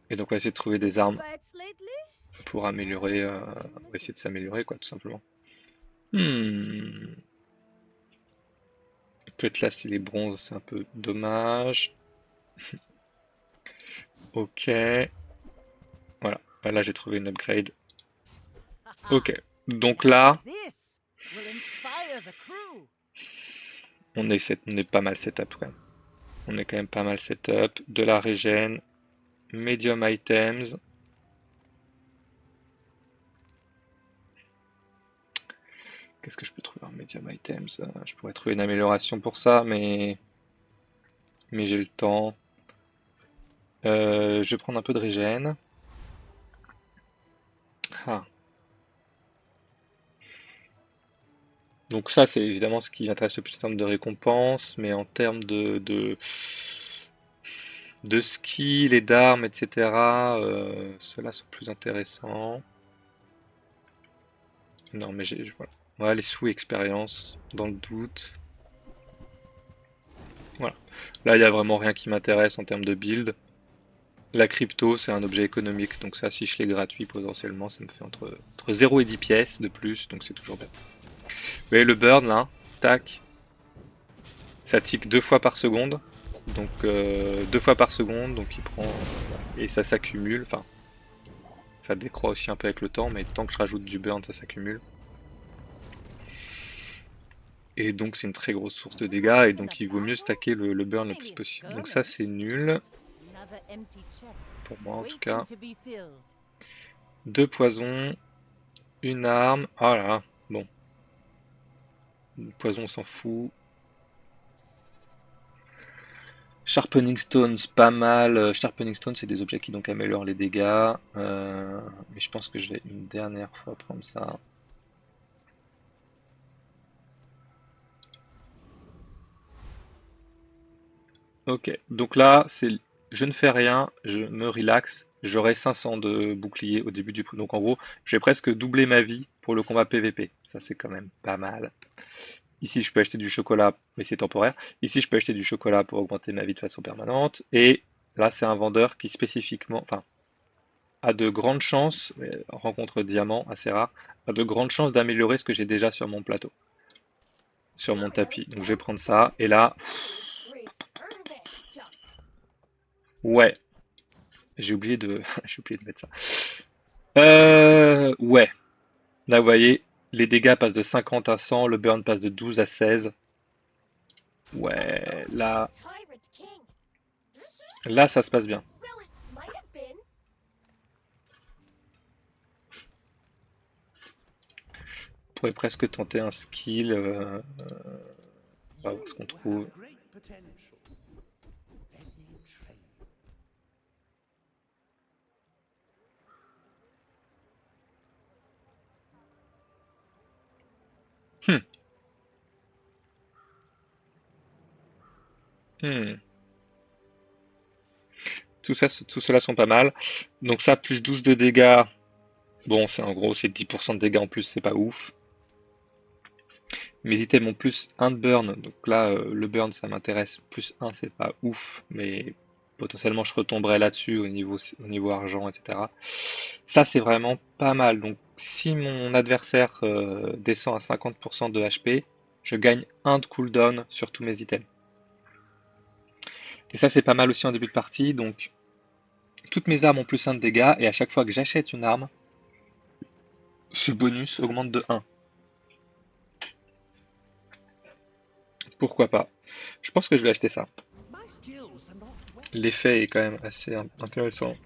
A: Et donc, on va essayer de trouver des armes
B: Bets lately?
A: pour améliorer.
B: I didn't
A: On va essayer
B: listen.
A: de s'améliorer, quoi, tout simplement. Hmm. Cutlass, il est bronze, c'est un peu dommage. Ok. Voilà. Là, j'ai trouvé une upgrade.
B: Haha,
A: Ok. Donc là,
B: This will inspire the crew.
A: on est pas mal setup quand même. On est quand même pas mal setup. De la régène, medium items. Qu'est-ce que je peux trouver en medium items? Je pourrais trouver une amélioration pour ça, mais j'ai le temps. Je vais prendre un peu de régène. Ah. Donc ça, c'est évidemment ce qui m'intéresse le plus en termes de récompense, mais en termes de skills et d'armes, etc., ceux-là sont plus intéressants. Non, mais voilà. Voilà, les sous-expériences, dans le doute. Voilà. Là, il n'y a vraiment rien qui m'intéresse en termes de build. La crypto, c'est un objet économique, donc ça, si je l'ai gratuit, potentiellement, ça me fait entre 0 et 10 pièces de plus, donc c'est toujours bien. Vous voyez le burn, là, tac, ça tique 2 fois par seconde, donc 2 fois par seconde, donc il prend, voilà. Et ça s'accumule, enfin, ça décroît aussi un peu avec le temps, mais tant que je rajoute du burn, ça s'accumule. Et donc c'est une très grosse source de dégâts, et donc il vaut mieux stacker le burn le plus possible. Donc ça, c'est nul,
B: Another empty chest
A: pour moi en tout
B: waiting
A: cas.
B: to be filled.
A: 2 poisons, une arme, ah là là, bon. Le poison, on s'en fout. Sharpening Stones, pas mal. Sharpening Stones, c'est des objets qui donc améliorent les dégâts. Mais je pense que je vais une dernière fois prendre ça. Ok, donc là, je ne fais rien, je me relaxe. J'aurai 500 de bouclier au début du... Donc en gros, je vais presque doubler ma vie pour le combat PVP. Ça, c'est quand même pas mal. Ici, je peux acheter du chocolat, mais c'est temporaire. Ici, je peux acheter du chocolat pour augmenter ma vie de façon permanente. Et là, c'est un vendeur qui spécifiquement, enfin, a de grandes chances, rencontre diamant assez rare, a de grandes chances d'améliorer ce que j'ai déjà sur mon plateau, sur mon tapis. Donc je vais prendre ça. Et là, ouais, j'ai oublié de, j'ai oublié de mettre ça. Ouais, là vous voyez, les dégâts passent de 50 à 100, le burn passe de 12 à 16. Ouais, là ça se passe bien. On pourrait presque tenter un skill. On va voir ce qu'on trouve. Hmm. Hmm. Tout ça, tout cela sont pas mal. Donc ça, plus 12 de dégâts. Bon, c'est en gros, c'est 10% de dégâts en plus, c'est pas ouf. Mes items ont plus 1 de burn, donc là, le burn, ça m'intéresse. Plus 1, c'est pas ouf, mais potentiellement, je retomberai là-dessus au niveau argent, etc. Ça, c'est vraiment pas mal. Donc, si mon adversaire descend à 50% de HP, je gagne 1 de cooldown sur tous mes items. Et ça, c'est pas mal aussi en début de partie. Donc, toutes mes armes ont plus 1 de dégâts, et à chaque fois que j'achète une arme, ce bonus augmente de 1. Pourquoi pas? Je pense que je vais acheter ça. L'effet est quand même assez intéressant.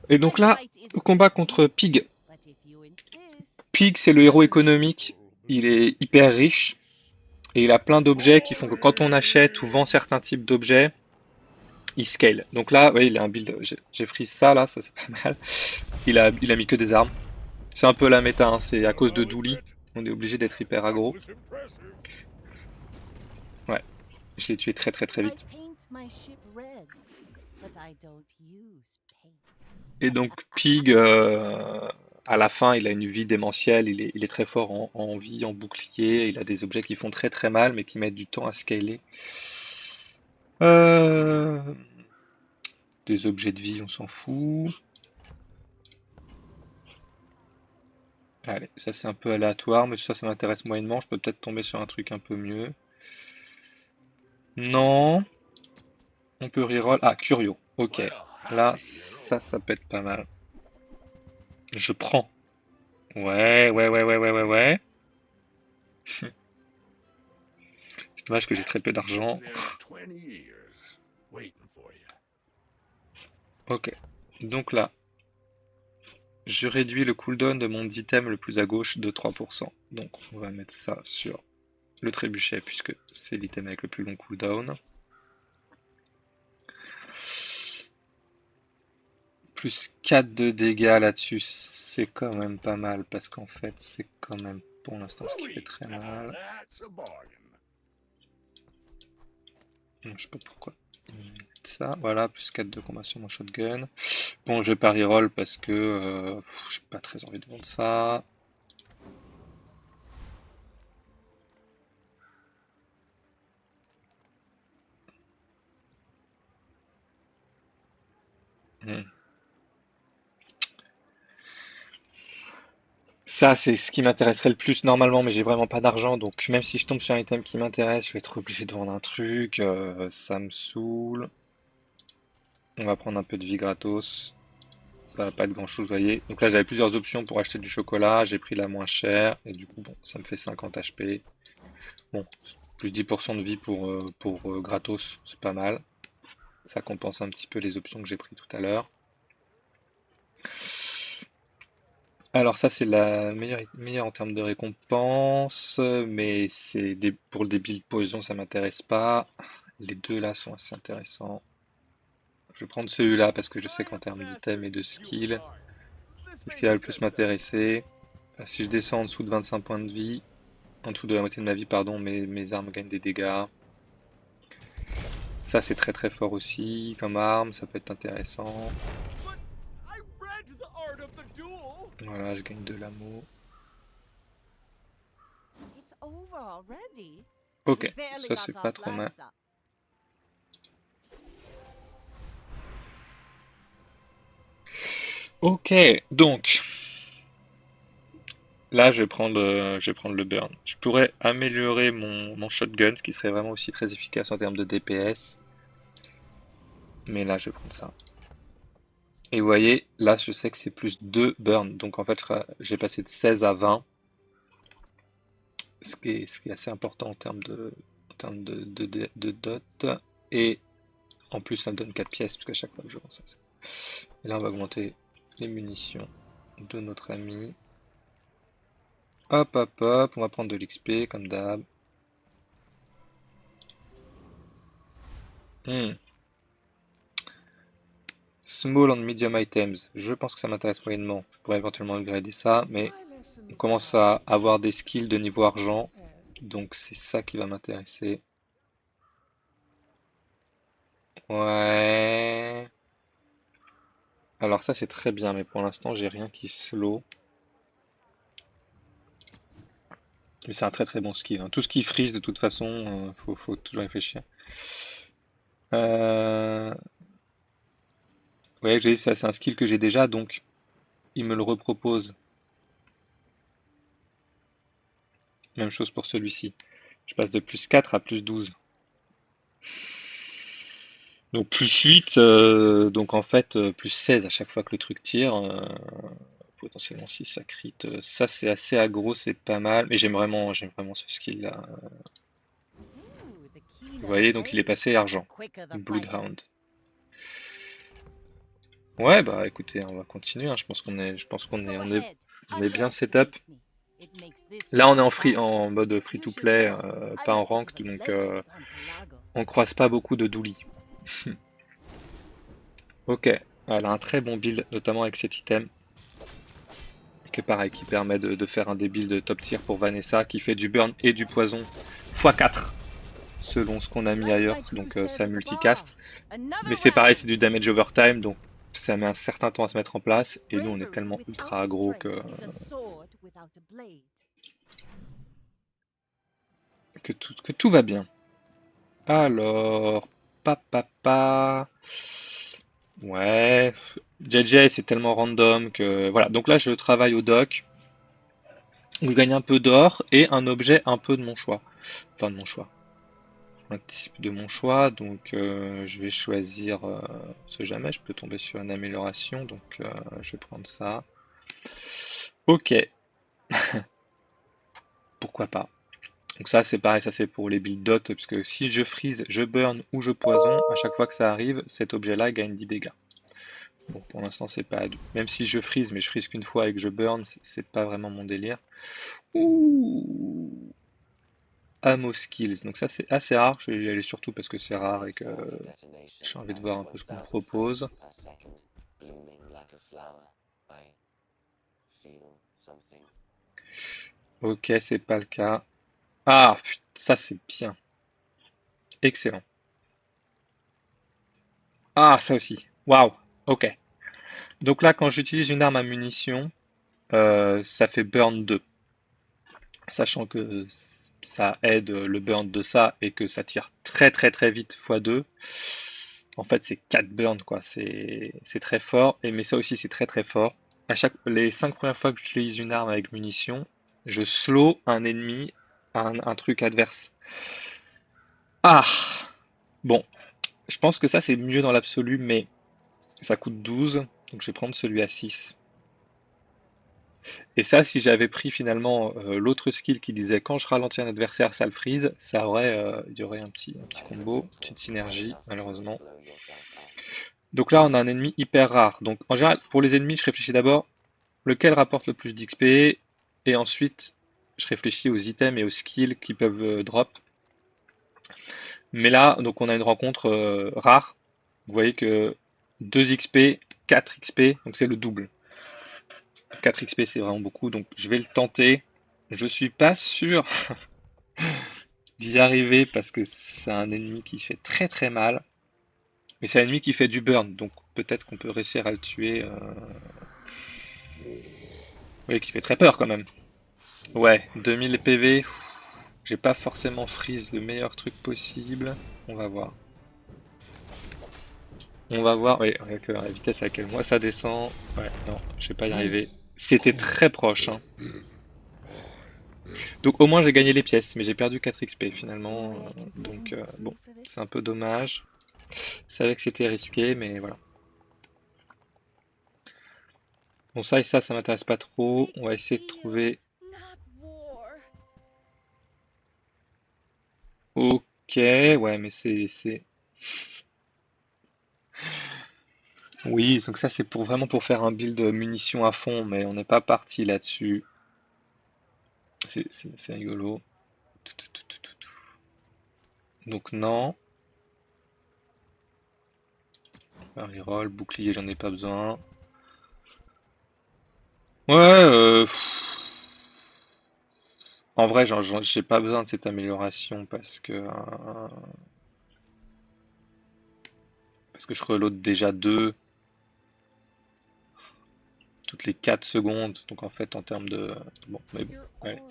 A: Et donc là, le combat contre Pig. Pig, c'est le héros économique. Il est hyper riche. Et il a plein d'objets qui font que quand on achète ou vend certains types d'objets, il scale. Donc là, oui, il a un build. J'ai freeze ça, là, ça c'est pas mal. Il a mis que des armes. C'est un peu la méta, hein, c'est à cause de Dooley. On est obligé d'être hyper aggro. Ouais, je l'ai tué très très très vite. Et donc Pig, à la fin, il a une vie démentielle, il est très fort en vie, en bouclier, il a des objets qui font très très mal, mais qui mettent du temps à scaler. Euh, Des objets de vie, on s'en fout. Allez, ça c'est un peu aléatoire, mais ça m'intéresse moyennement, je peux peut-être tomber sur un truc un peu mieux. Non, on peut reroll. Ah, Curio, ok. Là, ça peut être pas mal. Je prends. Ouais, ouais, ouais, ouais, ouais, ouais, ouais. C'est dommage que j'ai très
C: That's
A: peu
C: been sitting
A: d'argent.
C: there 20 years, waiting for you.
A: Ok. Donc là, je réduis le cooldown de mon item le plus à gauche de 3%. Donc on va mettre ça sur le trébuchet puisque c'est l'item avec le plus long cooldown. Plus 4 de dégâts là-dessus, c'est quand même pas mal parce qu'en fait c'est quand même pour l'instant ce qui fait
C: Louis,
A: très mal.
C: that's a bargain.
A: Je sais pas pourquoi. Ça, voilà, plus 4 de combat sur mon shotgun. Bon, je vais pas reroll parce que j'ai pas très envie de vendre ça. Hmm. Ça, c'est ce qui m'intéresserait le plus normalement, mais j'ai vraiment pas d'argent, donc même si je tombe sur un item qui m'intéresse, je vais être obligé de vendre un truc, ça me saoule. On va prendre un peu de vie gratos, ça va pas être grand chose, vous voyez. Donc là, j'avais plusieurs options pour acheter du chocolat, j'ai pris la moins chère, et du coup, bon, ça me fait 50 HP. Bon, plus 10% de vie pour gratos, c'est pas mal. Ça compense un petit peu les options que j'ai pris tout à l'heure. Alors ça c'est la meilleure en termes de récompense, mais pour le débit de poison ça m'intéresse pas. Les deux là sont assez intéressants. Je vais prendre celui-là parce que je sais
C: Quiet,
A: qu'en termes d'item
C: bastard,
A: et de
C: you
A: skill,
C: liar. This
A: c'est ce
C: may
A: qui va
C: be
A: le plus
C: sensitive.
A: m'intéresser. Si je descends en dessous de 25 points de vie, en dessous de la moitié de ma vie, pardon, mes armes gagnent des dégâts. Ça c'est très très fort aussi comme arme, ça peut être intéressant.
C: But I read the art of the duel.
A: Voilà, je gagne de l'ammo.
B: It's over already. We
A: Ok,
B: barely
A: ça
B: got
A: c'est
B: off
A: pas trop mal.
B: Lanza.
A: Ok, donc là, je vais prendre le burn. Je pourrais améliorer mon shotgun, ce qui serait vraiment aussi très efficace en termes de DPS. Mais là, je vais prendre ça. Et vous voyez, là, je sais que c'est plus 2 burn. Donc en fait, j'ai passé de 16 à 20, ce qui est assez important en termes de dot. Et en plus, ça me donne 4 pièces, parce qu'à chaque fois que je vends ça. Et là, on va augmenter les munitions de notre ami. Hop, hop, hop, on va prendre de l'XP, comme d'hab. Hmm. Small and medium items. Je pense que ça m'intéresse moyennement. Je pourrais éventuellement upgrader ça, mais
C: My
A: on
C: lessons
A: commence
C: are
A: à avoir des skills de niveau argent.
C: ahead.
A: Donc c'est ça qui va m'intéresser. Ouais. Alors ça c'est très bien, mais pour l'instant j'ai rien qui slow. Mais c'est un très très bon skill, hein. Tout ce qui freeze de toute façon, faut toujours réfléchir. Euh... Ouais, ça c'est un skill que j'ai déjà, donc il me le repropose. Même chose pour celui-ci. Je passe de plus 4 à plus 12. Donc plus 8, donc en fait plus 16 à chaque fois que le truc tire. Potentiellement si ça crit. Ça c'est assez aggro, c'est pas mal. Mais j'aime vraiment ce skill là.
B: Ooh, the
A: Vous
B: keener the
A: voyez, donc il est
B: blade,
A: passé
B: the
A: argent.
B: quicker the fight.
A: Bloodhound. Ouais bah écoutez, on va continuer, hein. Je pense qu'on est,
B: Go
A: on est,
B: ahead,
A: on est bien setup.
B: underestimate me. It makes this
A: Là on est
B: more
A: en
B: fun.
A: en mode free
B: You
A: to
B: should
A: play,
B: know,
A: pas
B: I'm a
A: en
B: bit of
A: ranked,
B: a
A: donc
B: legend on Pelago.
A: on croise pas beaucoup de doulis. Ok, elle a un très bon build, notamment avec cet item. Que pareil, qui permet de faire un des builds top tier pour Vanessa, qui fait du burn et du poison x4, selon ce qu'on a mis
B: Like my
A: ailleurs,
B: true
A: donc
B: says
A: ça
B: at the bar.
A: multicast. Mais
B: Another
A: c'est pareil, c'est
B: round.
A: du damage over time, donc ça met un certain temps à se mettre en place, et nous on est
B: Bravery
A: tellement
B: without
A: ultra aggro
B: strength is a sword without a blade.
A: que tout va bien. Alors, papa. Ouais, JJ c'est tellement random que voilà. Donc là je travaille au dock, où je gagne un peu d'or et un objet un peu de mon choix. Enfin de mon choix. Un type de mon choix, donc je vais choisir, on sait jamais, je peux tomber sur une amélioration, donc je vais prendre ça. Ok, Pourquoi pas. Donc ça c'est pareil, ça c'est pour les build dots, parce que si je freeze, je burn ou je poison, à chaque fois que ça arrive, cet objet-là gagne 10 dégâts. Bon, pour l'instant c'est pas... Même si je freeze, mais je freeze qu'une fois et que je burn, c'est pas vraiment mon délire. Ouh, Ammo skills, donc ça c'est assez rare, je vais y aller surtout parce que c'est rare et que j'ai envie de voir un peu ce qu'on me propose. Ok, c'est pas le cas. Ah, putain, ça c'est bien. Excellent. Ah, ça aussi. Waouh. Ok. Donc là, quand j'utilise une arme à munitions, ça fait burn 2. Sachant que ça aide le burn de ça et que ça tire très très très vite x2. En fait, c'est 4 burns, quoi. C'est très fort. Mais ça aussi, c'est très très fort. Les 5 premières fois que j'utilise une arme avec munitions, je slow un ennemi, un truc adverse. Ah! Bon, je pense que ça c'est mieux dans l'absolu, mais ça coûte 12, donc je vais prendre celui à 6. Et ça, si j'avais pris finalement l'autre skill qui disait quand je ralentis un adversaire, ça le freeze, il y aurait un petit combo, une petite synergie, malheureusement. Donc là, on a un ennemi hyper rare. Donc en général, pour les ennemis, je réfléchis d'abord lequel rapporte le plus d'XP, et ensuite je réfléchis aux items et aux skills qui peuvent drop. Mais là, donc on a une rencontre rare. Vous voyez que 2 XP, 4 XP, donc c'est le double. 4 XP c'est vraiment beaucoup, donc je vais le tenter. Je suis pas sûr d'y arriver parce que c'est un ennemi qui fait très très mal. Mais c'est un ennemi qui fait du burn, donc peut-être qu'on peut réussir à le tuer. Oui, qui fait très peur quand même. Ouais, 2000 PV, j'ai pas forcément freeze le meilleur truc possible. On va voir. On va voir, oui, avec la vitesse à laquelle moi ça descend. Ouais, non, je vais pas y arriver. C'était très proche, hein. Donc au moins j'ai gagné les pièces, mais j'ai perdu 4 XP finalement. Donc bon, c'est un peu dommage. Je savais que c'était risqué, mais voilà. Bon, ça et ça m'intéresse pas trop. On va essayer de trouver. Ok, ouais, mais c'est. Oui, donc ça c'est pour vraiment pour faire un build munitions à fond, mais on n'est pas parti là-dessus. C'est rigolo. Donc non. Reroll, bouclier, j'en ai pas besoin. Ouais, en vrai, j'ai pas besoin de cette amélioration parce que je reload déjà 2 toutes les 4 secondes. Donc en fait, en termes de bon, mais bon, ouais.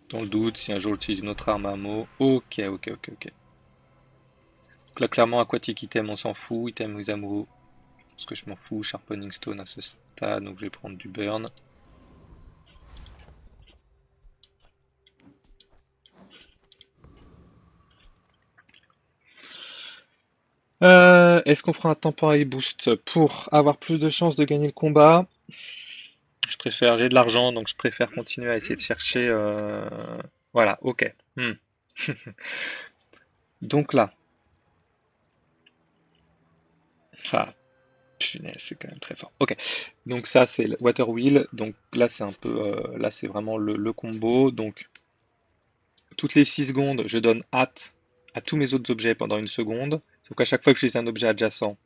A: Dans le doute, si un jour j'utilise une autre arme à mot. Ok, ok, ok, ok. Donc là, clairement, aquatique item, on s'en fout. Item Examro, parce que je m'en fous. Sharpening Stone à ce stade, donc je vais prendre du burn. Est-ce qu'on fera un temporary boost pour avoir plus de chances de gagner le combat? J'ai de l'argent, donc je préfère continuer à essayer de chercher. Voilà, ok. Hmm. Donc là, ah, punaise, c'est quand même très fort. Ok, donc ça c'est le Water Wheel. Donc là c'est un peu, là c'est vraiment le combo. Donc toutes les 6 secondes, je donne hâte à tous mes autres objets pendant 1 seconde. Sauf qu'à chaque fois que j'utilise un objet adjacent,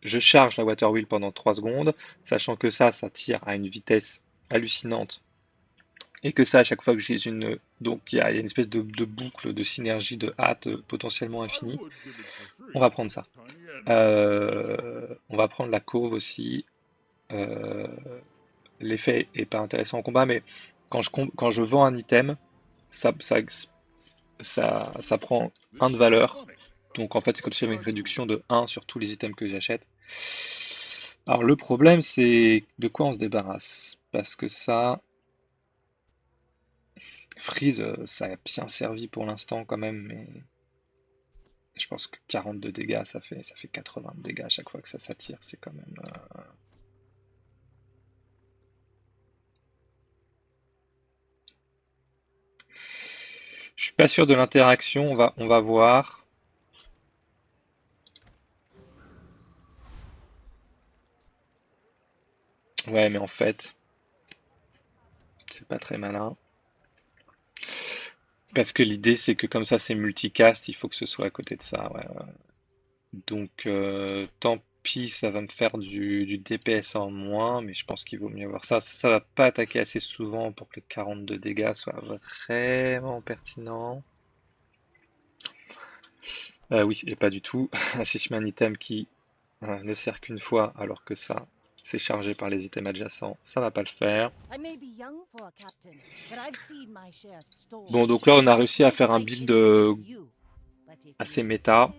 A: je charge la Water Wheel pendant 3 secondes, sachant que ça tire à une vitesse hallucinante. Et que ça, à chaque fois que j'utilise une... Donc il y a une espèce de boucle de synergie, de hâte potentiellement infinie. On va prendre ça. On va prendre la courbe aussi. Euh, L'effet est pas intéressant en combat, mais quand je vends un item, ça prend 1 de valeur. Donc en fait, c'est comme si j'avais une réduction de 1 sur tous les items que j'achète. Alors le problème, c'est de quoi on se débarrasse. Parce que ça, Freeze, ça a bien servi pour l'instant quand même, mais je pense que 42 dégâts, ça fait 80 dégâts à chaque fois que ça s'attire, c'est quand même... suis pas sûr de l'interaction, on va voir. Ouais, mais en fait, c'est pas très malin. Parce que l'idée, c'est que comme ça, c'est multicast, il faut que ce soit à côté de ça. Ouais, ouais. Donc, tant pis, ça va me faire du DPS en moins, mais je pense qu'il vaut mieux avoir ça. Ça va pas attaquer assez souvent pour que les 42 dégâts soient vraiment pertinents. Oui, et pas du tout. Si je mets un item qui ne sert qu'une fois, alors que ça, c'est chargé par les items adjacents, ça va pas le faire.
B: I may be young for a captain, but I've seen my share of storms.
A: Bon, donc là, on a réussi à
B: This
A: faire un
B: fight
A: build
B: isn't for you, but if
A: assez
B: you
A: méta.
B: insist,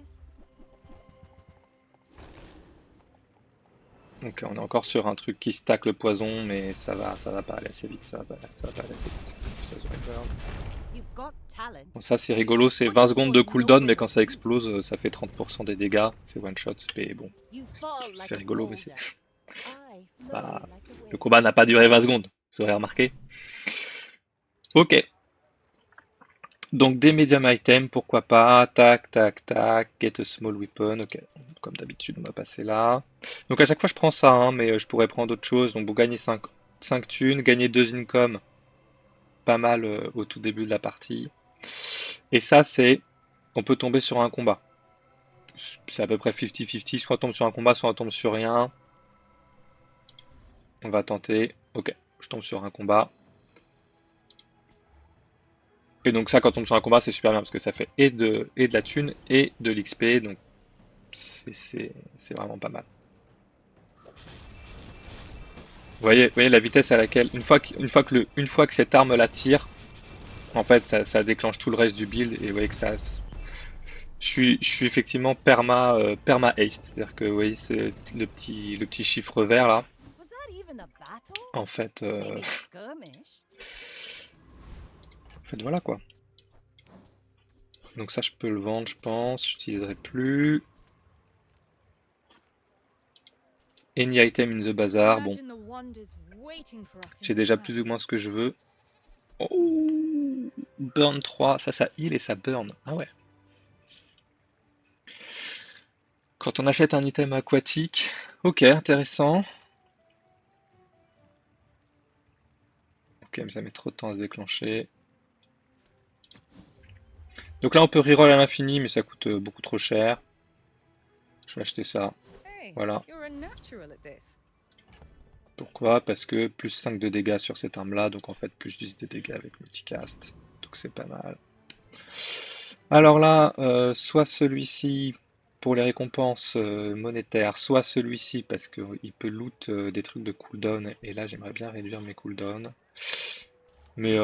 A: Donc on est encore sur un truc qui stack le poison, mais ça va pas aller assez vite, ça va pas aller assez vite. Ça se burn.
B: you've got talent.
A: Bon, ça c'est
B: You
A: rigolo,
B: should
A: c'est
B: put
A: 20
B: it
A: secondes de
B: towards
A: cooldown, mais
B: noble
A: quand ça
B: use.
A: explose, ça fait 30% des dégâts, c'est one shot, mais bon,
B: You fall like
A: c'est
B: a
A: rigolo, mais
B: boulder. I flow
A: pas-
B: like a
A: le
B: wave.
A: combat n'a pas duré 20 secondes, vous aurez remarqué. Ok, donc des medium items, pourquoi pas, tac, tac, tac, get a small weapon, ok, comme d'habitude on va passer là. Donc à chaque fois je prends ça, hein, mais je pourrais prendre autre chose, donc pour gagner 5 thunes, gagner 2 income, pas mal au tout début de la partie. Et ça c'est, on peut tomber sur un combat. C'est à peu près 50-50, soit on tombe sur un combat, soit on tombe sur rien. On va tenter, ok, je tombe sur un combat. Et donc ça, quand on tombe sur un combat, c'est super bien parce que ça fait et de la thune et de l'XP, donc c'est vraiment pas mal. Vous voyez la vitesse à laquelle, une fois que cette arme la tire, en fait, ça déclenche tout le reste du build et vous voyez que ça, je suis effectivement perma haste, c'est-à-dire que vous voyez, c'est le petit chiffre vert là.
B: Was that even a battle?
A: En fait,
B: Maybe a skirmish.
A: voilà quoi. Donc ça, je peux le vendre, je pense. J'utiliserai plus. Any item in the bazaar. Bon,
D: Imagine the wonders waiting for us in
A: j'ai
D: the
A: déjà plus ou
D: world.
A: moins ce que je veux. Oh, burn 3, ça heal et ça burn. Ah ouais. Quand on achète un item aquatique, ok, intéressant. Ok, mais ça met trop de temps à se déclencher. Donc là, on peut reroll à l'infini, mais ça coûte beaucoup trop cher. Je vais acheter ça.
D: Hey,
A: Voilà.
D: you're a natural at this.
A: Pourquoi? Parce que plus 5 de dégâts sur cette arme-là, donc en fait plus 10 de dégâts avec multicast. Donc c'est pas mal. Alors là, soit celui-ci pour les récompenses monétaires, soit celui-ci parce qu'il peut loot des trucs de cooldown, et là j'aimerais bien réduire mes cooldowns. Mais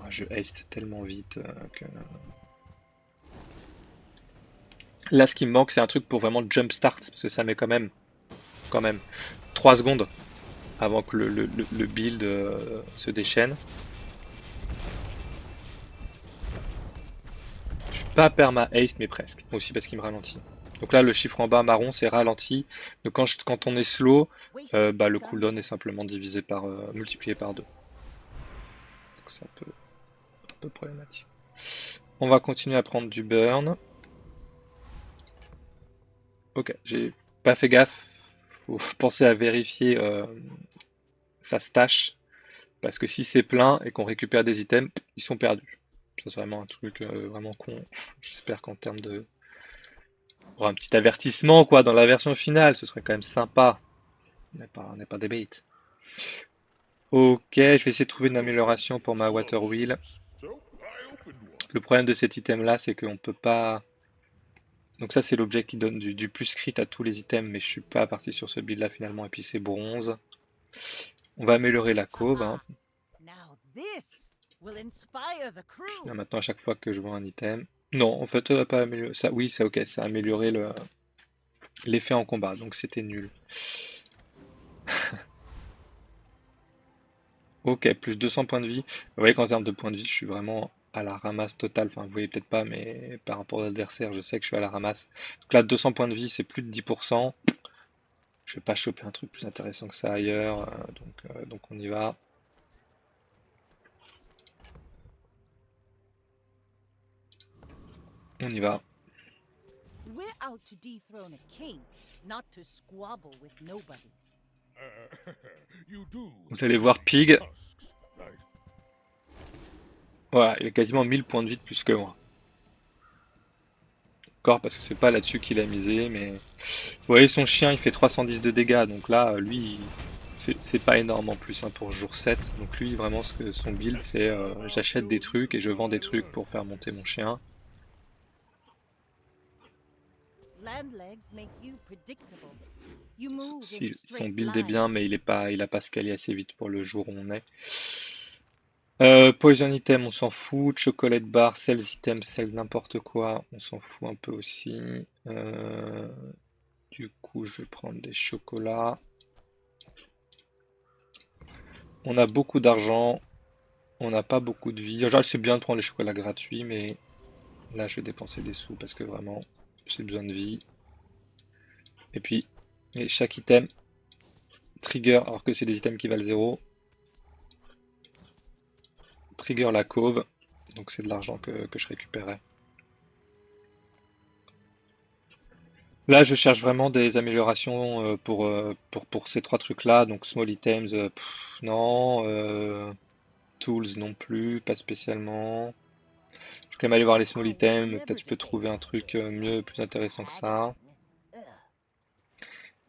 A: je haste tellement vite que... Là ce qui me manque c'est un truc pour vraiment jumpstart, parce que ça met quand même 3 secondes avant que le build se déchaîne. Je suis pas perma haste mais presque, aussi parce qu'il me ralentit. Donc là le chiffre en bas marron c'est ralenti. Donc quand on est slow,
B: Wasted
A: bah, le
B: thunder.
A: cooldown est simplement divisé par multiplié par 2. Donc c'est un peu problématique. On va continuer à prendre du burn. Ok, j'ai pas fait gaffe. Faut penser à vérifier sa stash. Parce que si c'est plein et qu'on récupère des items, ils sont perdus. Ça, c'est vraiment un truc vraiment con. J'espère qu'en termes de... Pour un petit avertissement quoi dans la version finale, ce serait quand même sympa. On n'est pas des baits. Ok, je vais essayer de trouver une amélioration pour ma water wheel. Le problème de cet item là, c'est qu'on peut pas. Donc ça c'est l'objet qui donne du plus crit à tous les items, mais je suis pas parti sur ce build là finalement. Et puis c'est bronze. On va améliorer la cove. Hein.
B: Now this will inspire the crew.
A: Là, maintenant à chaque fois que je vois un item. Non, en fait, on n'a pas amélioré. Ça, oui, c'est ok, ça a amélioré l'effet en combat, donc c'était nul. Ok, plus 200 points de vie. Vous voyez qu'en termes de points de vie, je suis vraiment à la ramasse totale. Enfin, vous voyez peut-être pas, mais par rapport à l'adversaire, je sais que je suis à la ramasse. Donc là, 200 points de vie, c'est plus de 10%. Je vais pas choper un truc plus intéressant que ça ailleurs. Donc on y va. On y va.
B: We're out to dethrone a king, not to squabble with nobody.
C: You do
A: Vous allez voir
C: see
A: Pig.
C: tusks, right?
A: Voilà, il a quasiment 1000 points de vie de plus que moi. Encore parce que c'est pas là-dessus qu'il a misé, mais... Vous voyez, son chien, il fait 310 de dégâts, donc là, lui, c'est pas énorme en plus hein, pour jour 7. Donc lui, vraiment, son build, c'est j'achète des trucs et je vends des trucs pour faire monter mon chien.
B: Land legs make you predictable. You move in
A: Son
B: straight
A: build est bien,
B: lines.
A: mais il a pas scalé assez vite pour le jour où on est. Poison item, on s'en fout. Chocolate bar, sales item, sell n'importe quoi, on s'en fout un peu aussi. Du coup, je vais prendre des chocolats. On a beaucoup d'argent, on n'a pas beaucoup de vie. Genre, c'est bien de prendre les chocolats gratuits, mais là, je vais dépenser des sous parce que vraiment, j'ai besoin de vie. Et puis, chaque item trigger, alors que c'est des items qui valent 0. Trigger la cove, donc c'est de l'argent que je récupérais. Là, je cherche vraiment des améliorations pour ces trois trucs-là. Donc, small items, non. Tools non plus, pas spécialement. Je vais quand même aller voir les small items. Peut-être je peux trouver un truc mieux, plus intéressant que ça.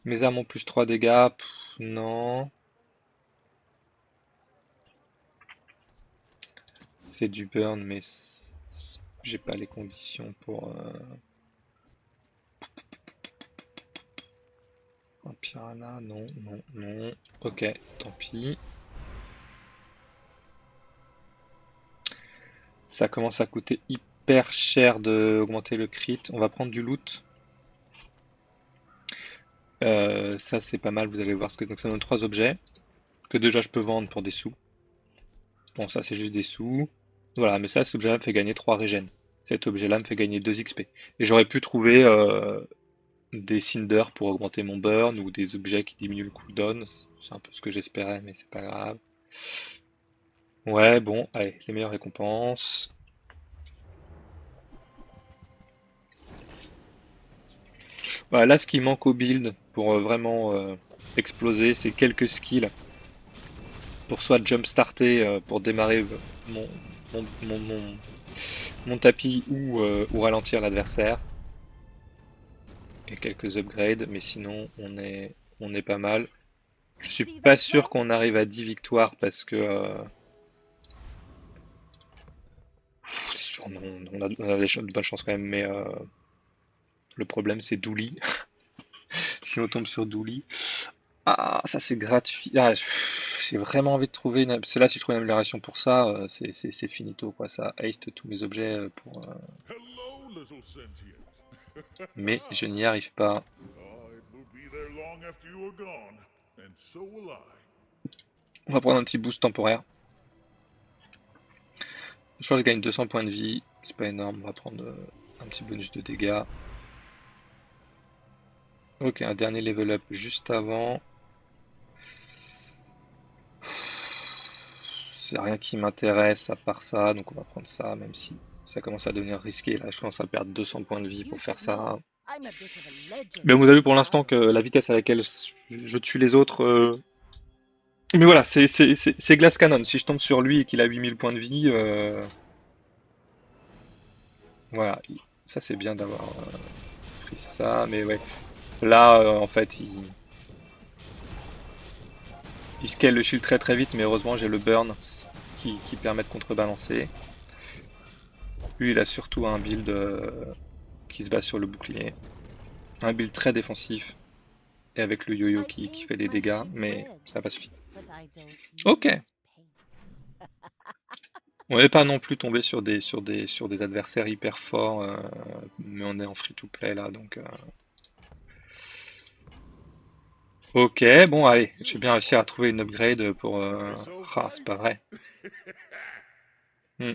A: Mes armes ont plus 3 dégâts, non. C'est du burn, mais j'ai pas les conditions pour... Un piranha, non, non, non. Ok, tant pis. Ça commence à coûter hyper cher d'augmenter le crit. On va prendre du loot. Ça c'est pas mal, vous allez voir ce que donc ça donne 3 objets que déjà je peux vendre pour des sous. Bon, ça c'est juste des sous. Voilà, mais ça, cet objet-là me fait gagner 3 régènes. Cet objet-là me fait gagner 2 XP. Et j'aurais pu trouver des cinders pour augmenter mon burn ou des objets qui diminuent le cooldown. C'est un peu ce que j'espérais, mais c'est pas grave. Ouais, bon, allez, les meilleures récompenses. Voilà, là, ce qui manque au build pour vraiment exploser, c'est quelques skills pour soit jump starter pour démarrer mon, mon, mon, mon- mon tapis ou ralentir l'adversaire. Et quelques upgrades, mais sinon on est pas mal. Je suis
B: See
A: pas
B: that
A: sûr
B: throne?
A: qu'on arrive à 10 victoires parce que on a de bonnes chances quand même, mais le problème c'est Dooley. Si on tombe sur Dooley. Ah, ça c'est gratuit. Ah, j'ai vraiment envie de trouver une. C'est là, si je trouve une amélioration pour ça, c'est finito quoi. Ça haste tous mes objets pour.
C: Hello, little sentient.
A: Mais je n'y arrive pas.
C: Oh, it will be there long after you are gone, and so will I.
A: On va prendre un petit boost temporaire. Je pense que je gagne 200 points de vie. C'est pas énorme. On va prendre un petit bonus de dégâts. Ok, un dernier level up juste avant. C'est rien qui m'intéresse à part ça, donc on va prendre ça, même si ça commence à devenir risqué. Là, je commence à perdre 200 points de vie
B: You
A: pour faire
B: should
A: ça.
B: know. I'm a bit of a legend
A: Mais vous
B: on
A: avez vu
B: the
A: pour l'instant que
B: Isle.
A: la vitesse à laquelle je tue les autres. Mais voilà, c'est Glass Cannon. Si je tombe sur lui et qu'il a 8000 points de vie, voilà. Ça, c'est bien d'avoir pris ça. Mais ouais, là, en fait, il scale le shield très très vite. Mais heureusement, j'ai le burn qui permet de contrebalancer. Lui, il a surtout un build qui se base sur le bouclier. Un build très défensif. Et avec le yo-yo
B: I
A: qui fait
B: paint
A: des
B: my
A: dégâts.
B: ship
A: Mais
B: red,
A: ça va suffire.
B: but I don't
A: Ok.
B: use paint.
A: On n'est pas non plus tombé sur des adversaires hyper forts. Mais on est en free-to-play là. Donc, ok, bon, allez. J'ai bien réussi à trouver une upgrade pour...
C: Yourself
A: Ah, c'est pas
C: right.
A: vrai. Hmm.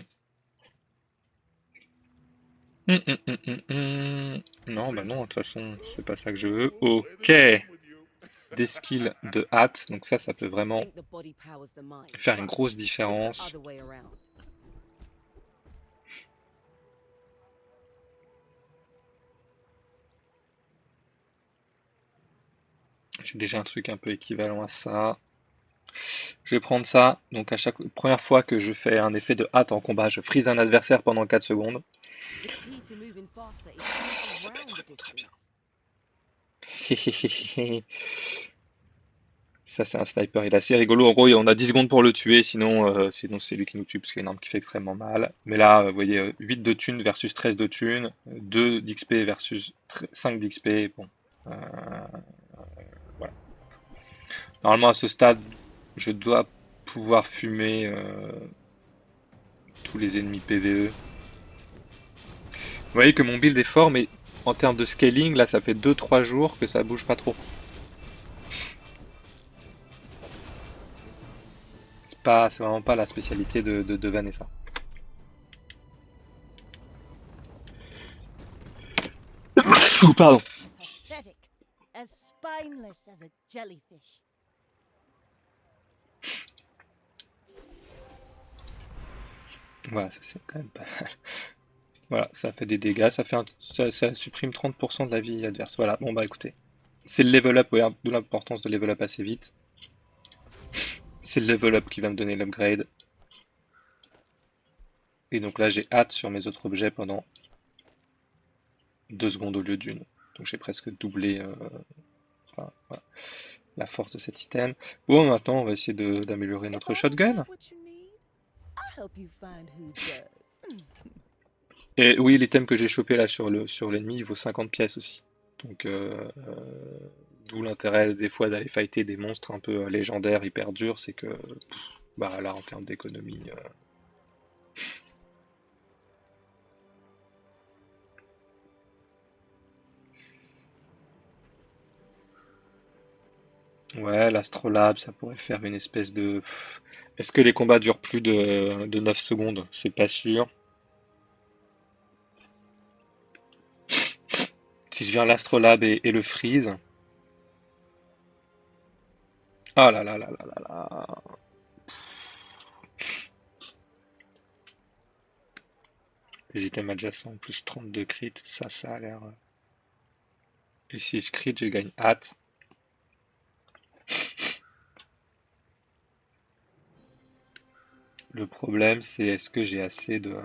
A: Non, bah non, de toute façon, c'est pas ça que je veux.
C: Oh, play
A: Ok.
C: this game with you.
A: Des skills de hâte. Donc ça peut vraiment
E: Think the body powers the mind,
A: faire une
E: but
A: grosse
E: it's the
A: différence.
E: other way around.
A: J'ai déjà un truc un peu équivalent à ça. Je vais prendre ça. Donc à chaque première fois que je fais un effet de hâte en combat, je freeze un adversaire pendant 4 secondes.
B: The key to moving faster is to
A: Ça
B: move
A: peut être
B: around the
A: vraiment très bien.
B: distance.
A: Ça, c'est un sniper, il est assez rigolo. En gros, on a 10 secondes pour le tuer, sinon c'est lui qui nous tue, parce qu'il y a une arme qui fait extrêmement mal. Mais là, vous voyez, 8 de thunes versus 13 de thunes, 2 d'XP versus 5 d'XP. Bon, euh, voilà. Normalement, à ce stade, je dois pouvoir fumer tous les ennemis PvE. Vous voyez que mon build est fort, mais en termes de scaling, là, ça fait 2-3 jours que ça bouge pas trop. C'est vraiment pas la spécialité de Vanessa. Pardon.
B: Pathetic. As spineless as a jellyfish.
A: Voilà, ça c'est quand même pas. Voilà, ça fait des dégâts, ça supprime 30% de la vie adverse. Voilà, bon bah écoutez, c'est le level up, ouais, d'où l'importance de level up assez vite. C'est le level up qui va me donner l'upgrade. Et donc là, j'ai hâte sur mes autres objets pendant 2 secondes au lieu d'une. Donc j'ai presque doublé enfin, voilà, la force de cet item. Bon, maintenant, on va essayer d'améliorer
B: If
A: notre
B: I don't
A: shotgun.
B: have what you need, I'll help you find who does.
A: Et oui, l'item que j'ai chopé là sur l'ennemi, il vaut 50 pièces aussi. Donc, d'où l'intérêt des fois d'aller fighter des monstres un peu légendaires, hyper durs, c'est que, bah là, en termes d'économie, ouais, l'astrolabe, ça pourrait faire une espèce de. Est-ce que les combats durent plus de 9 secondes? C'est pas sûr. Si je viens l'astrolabe et le freeze. Ah là là là là là là. Les items adjacents, plus 32 crit, ça a l'air. Et si je crit, je gagne hâte. Le problème, c'est est-ce que j'ai assez de.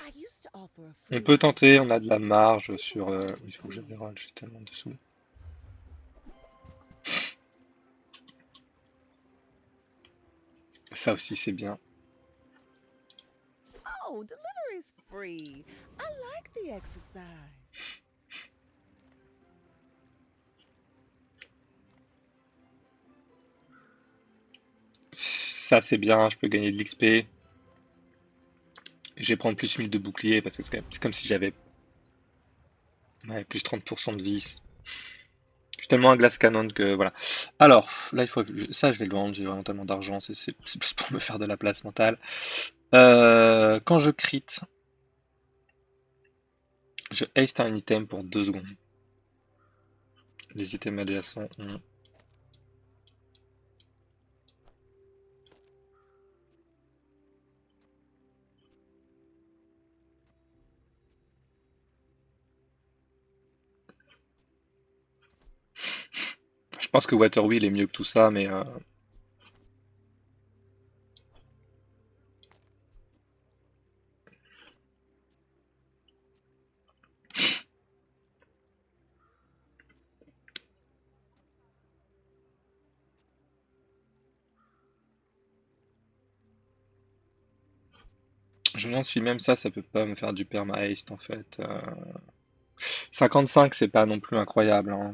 B: I used to offer a
A: On
B: free
A: peut
B: ride.
A: tenter, on a de la marge
B: People
A: sur.
B: thought it
A: Il
B: was
A: faut que je
B: weird.
A: reroll, je suis tellement dessous. Ça aussi, c'est bien.
B: Oh, delivery's free. I like the exercise.
A: Ça, c'est bien, je peux gagner de l'XP. Je vais prendre plus 1000 de bouclier parce que c'est comme si j'avais ouais, plus 30% de vie. Je suis tellement un glass cannon que voilà. Alors, là, il faut ça, je vais le vendre. J'ai vraiment tellement d'argent. C'est plus pour me faire de la place mentale. Quand je crit, je haste un item pour 2 secondes. Les items adjacents ont. Je pense que Waterwheel est mieux que tout ça, mais je me demande si même ça peut pas me faire du perma haste en fait. 55, c'est pas non plus incroyable, hein.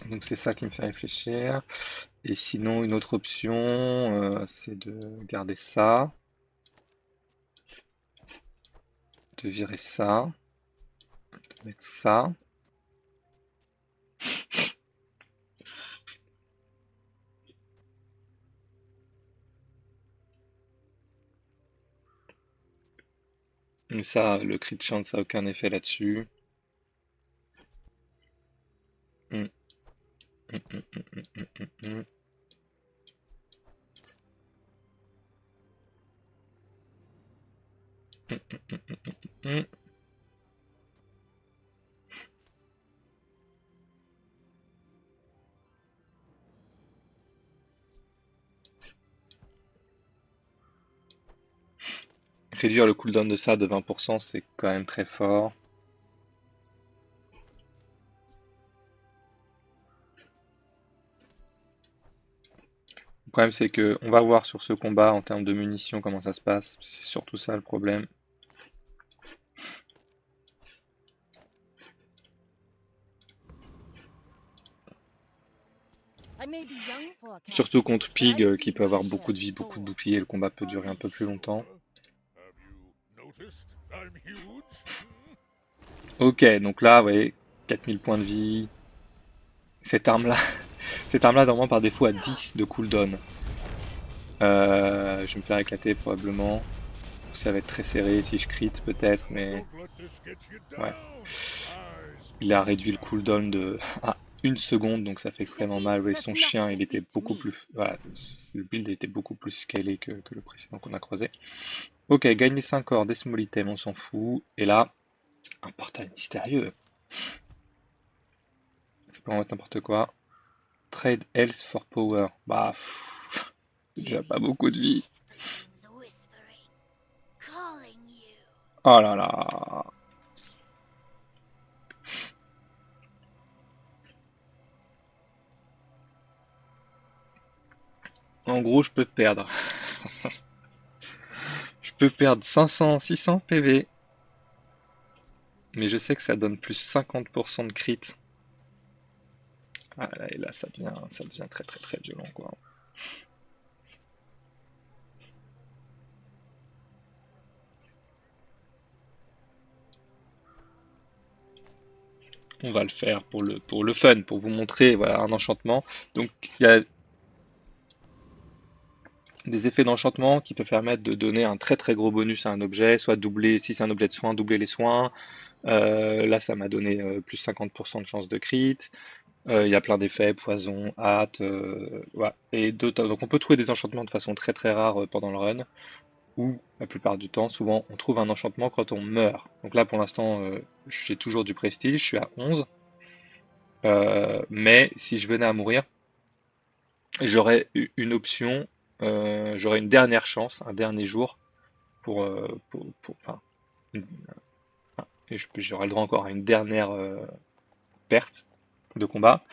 A: Donc c'est ça qui me fait réfléchir. Et sinon, une autre option, c'est de garder ça, de virer ça, de mettre ça. Mais ça, le crit chance, ça n'a aucun effet là-dessus. Hmm. hum. Hum. Réduire le cooldown de ça de 20%, c'est quand même très fort. Le problème, c'est que on va voir sur ce combat en termes de munitions comment ça se passe. C'est surtout ça le problème.
B: I may be young for a
A: Surtout
B: captain,
A: contre
B: but I've
A: Pig qui
B: seen
A: peut
B: my
A: avoir
B: share
A: beaucoup
B: of
A: de vie, beaucoup de
B: stores.
A: boucliers. Le combat peut
C: Are
A: durer un
C: you
A: peu plus longtemps.
C: sure? Have you noticed I'm huge?
A: Ok, donc là, vous voyez, 4000 points de vie. Cette arme-là, cette arme-là, normalement, par défaut, a 10 de cooldown. Je vais me faire éclater probablement. Ça va être très serré si je crit peut-être, mais
C: Don't let this get you
A: ouais.
C: down. Eyes
A: Il a
C: on the
A: réduit le
C: prize.
A: cooldown de à 1 seconde, donc ça fait extrêmement mal. Vous voyez,
B: Defeat
A: son
B: does not
A: chien, il était
B: defeat
A: beaucoup
B: me.
A: plus. Voilà, le build était beaucoup plus scalé que le précédent qu'on a croisé. Ok, gagne les 5 corps, des small items, on s'en fout. Et là, un portail mystérieux. C'est pas vraiment n'importe quoi. Trade health for power. Bah, c'est déjà pas beaucoup de vie. Oh là là. En gros, je peux perdre. Je peux perdre 500, 600 PV. Mais je sais que ça donne plus 50% de crit. Ah là, et là, ça devient très très très violent, quoi. On va le faire pour le fun, pour vous montrer voilà, un enchantement. Donc, il y a des effets d'enchantement qui peuvent permettre de donner un très très gros bonus à un objet, soit doubler, si c'est un objet de soin, doubler les soins. Là, ça m'a donné plus 50% de chance de crit. Il y a plein d'effets, poison, hâte, voilà. Et d'autres. Donc on peut trouver des enchantements de façon très très rare pendant le run, ou la plupart du temps, souvent, on trouve un enchantement quand on meurt. Donc là, pour l'instant, j'ai toujours du prestige, je suis à 11. Mais si je venais à mourir, j'aurais une option, j'aurais une dernière chance, un dernier jour enfin, une- et j'aurais le droit encore à une dernière perte de combat.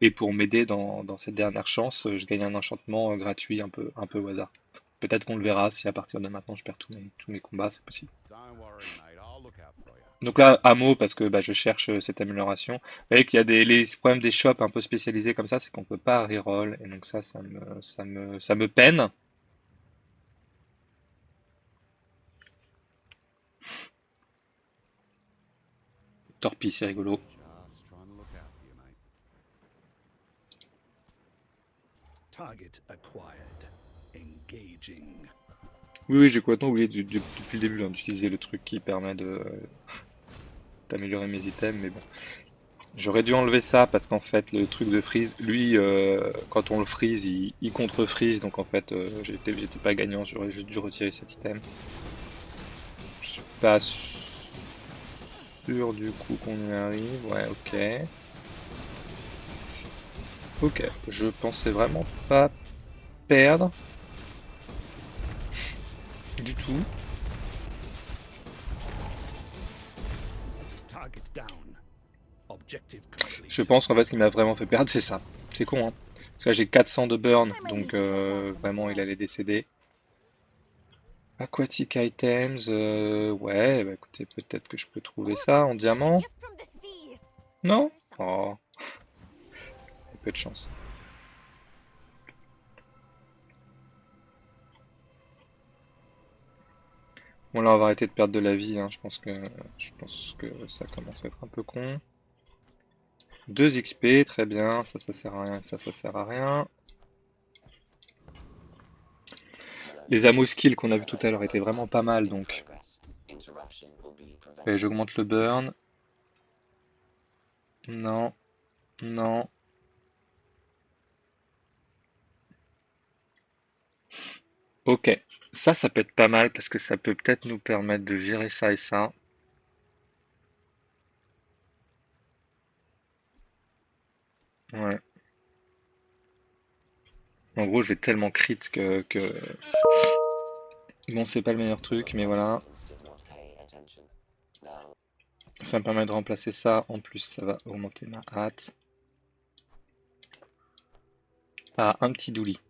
A: Et pour m'aider dans cette dernière chance, je gagne un enchantement gratuit un peu au hasard. Peut-être qu'on le verra si à partir de maintenant je perds tous mes combats, c'est possible.
C: Don't worry, mate. I'll look out for you.
A: Donc là, Hamo, parce que bah, je cherche cette amélioration. Vous voyez qu'il y a les problèmes des shops un peu spécialisés comme ça, c'est qu'on peut pas reroll. Et donc ça me peine. Torpille, c'est rigolo.
C: Just trying to look out for you, mate.
E: Target acquired. Engaging.
A: Oui, oui, j'ai complètement oublié depuis le début hein, d'utiliser le truc qui permet d'améliorer mes items, mais bon. J'aurais dû enlever ça parce qu'en fait le truc de freeze, lui, quand on le freeze, il contre-freeze, donc en fait j'étais pas gagnant, j'aurais juste dû retirer cet item. Je suis pas sûr du coup qu'on y arrive, ouais ok. Ok, je pensais vraiment pas perdre du tout.
E: Target down. Objective complete.
A: Je pense qu'en fait ce qui m'a vraiment fait perdre c'est ça. C'est con hein. Parce que là j'ai 400 de burn,
B: I may
A: donc
B: need to get back on the
A: vraiment il
B: board.
A: allait décéder. Aquatic items, ouais, bah écoutez, peut-être que je peux trouver ça en diamant.
D: from the sea.
A: Non? Oh, peu de chance. Bon là on va arrêter de perdre de la vie, hein. Je pense que ça commence à être un peu con. 2 XP, très bien, ça sert à rien, ça sert à rien. Les ammo skills qu'on a vu tout à l'heure étaient vraiment pas mal donc. Allez, j'augmente le burn. Non. Non. Ok. Ça peut être pas mal parce que ça peut peut-être nous permettre de gérer ça et ça. Ouais. En gros, je vais tellement crit que... Bon, c'est pas le meilleur truc, mais voilà. Ça me permet de remplacer ça. En plus, ça va augmenter ma hâte. Ah, un petit Douli.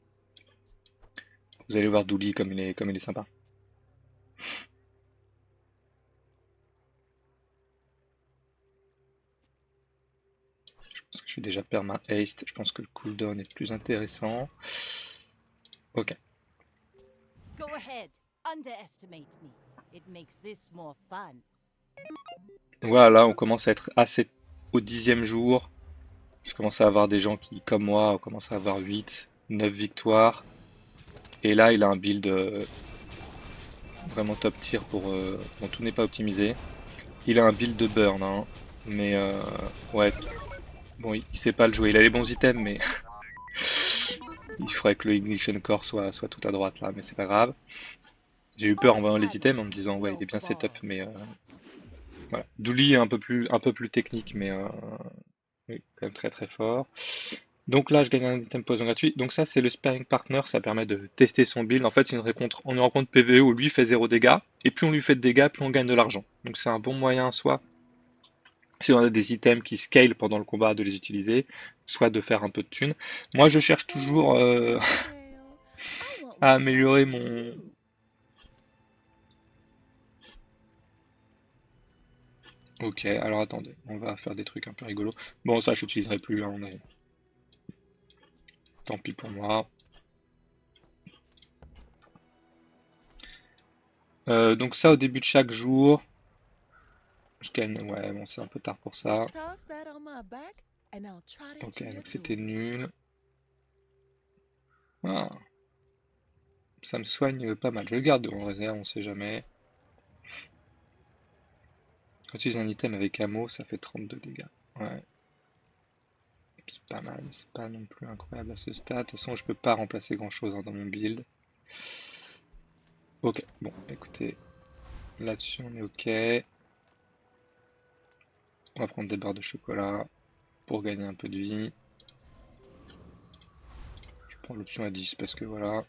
A: Vous allez voir Douli comme il est sympa. Parce que je suis déjà perma haste. Je pense que le cooldown est plus intéressant. Ok.
B: Go ahead. Underestimate me. It makes this more fun.
A: Voilà, on commence à être assez au 10e jour. Je commence à avoir des gens qui, comme moi, commencent à avoir 8, 9 victoires. Et là, il a un build vraiment top tier pour... bon, tout n'est pas optimisé. Il a un build de burn, hein. Mais ouais, bon, il sait pas le jouer. Il a les bons items, mais il faudrait que le Ignition Core soit tout à droite là, mais c'est pas grave. J'ai eu peur en voyant les items en me disant ouais, il est bien setup, mais voilà. Douli est un peu plus technique, mais oui, quand même très très fort. Donc là, je gagne un item poison gratuit. Donc ça, c'est le sparring partner, ça permet de tester son build. En fait, c'est une rencontre PvE où lui fait 0 dégâts, et plus on lui fait de dégâts, plus on gagne de l'argent. Donc c'est un bon moyen, soit si on a des items qui scale pendant le combat, de les utiliser, soit de faire un peu de thunes. Moi, je cherche toujours
B: I want
A: à
B: what's right
A: améliorer
B: for
A: mon...
B: you.
A: Ok, alors attendez, on va faire des trucs un peu rigolos. Bon, ça, je n'utiliserai plus, hein, tant pis pour moi. Donc ça, au début de chaque jour, je gagne... Ouais, bon, c'est un peu tard pour ça.
B: Toss that on my back and I'll trot it
A: Ok,
B: to your
A: donc c'était
B: door.
A: nul. Ah, ça me soigne pas mal. Je le garde en réserve, on sait jamais. Quand tu utilises un item avec ammo, ça fait 32 dégâts. Ouais, c'est pas mal, mais c'est pas non plus incroyable à ce stade. De toute façon, je peux pas remplacer grand chose dans mon build. Ok, bon, écoutez, là-dessus on est ok. On va prendre des barres de chocolat pour gagner un peu de vie. Je prends l'option à 10 parce que voilà.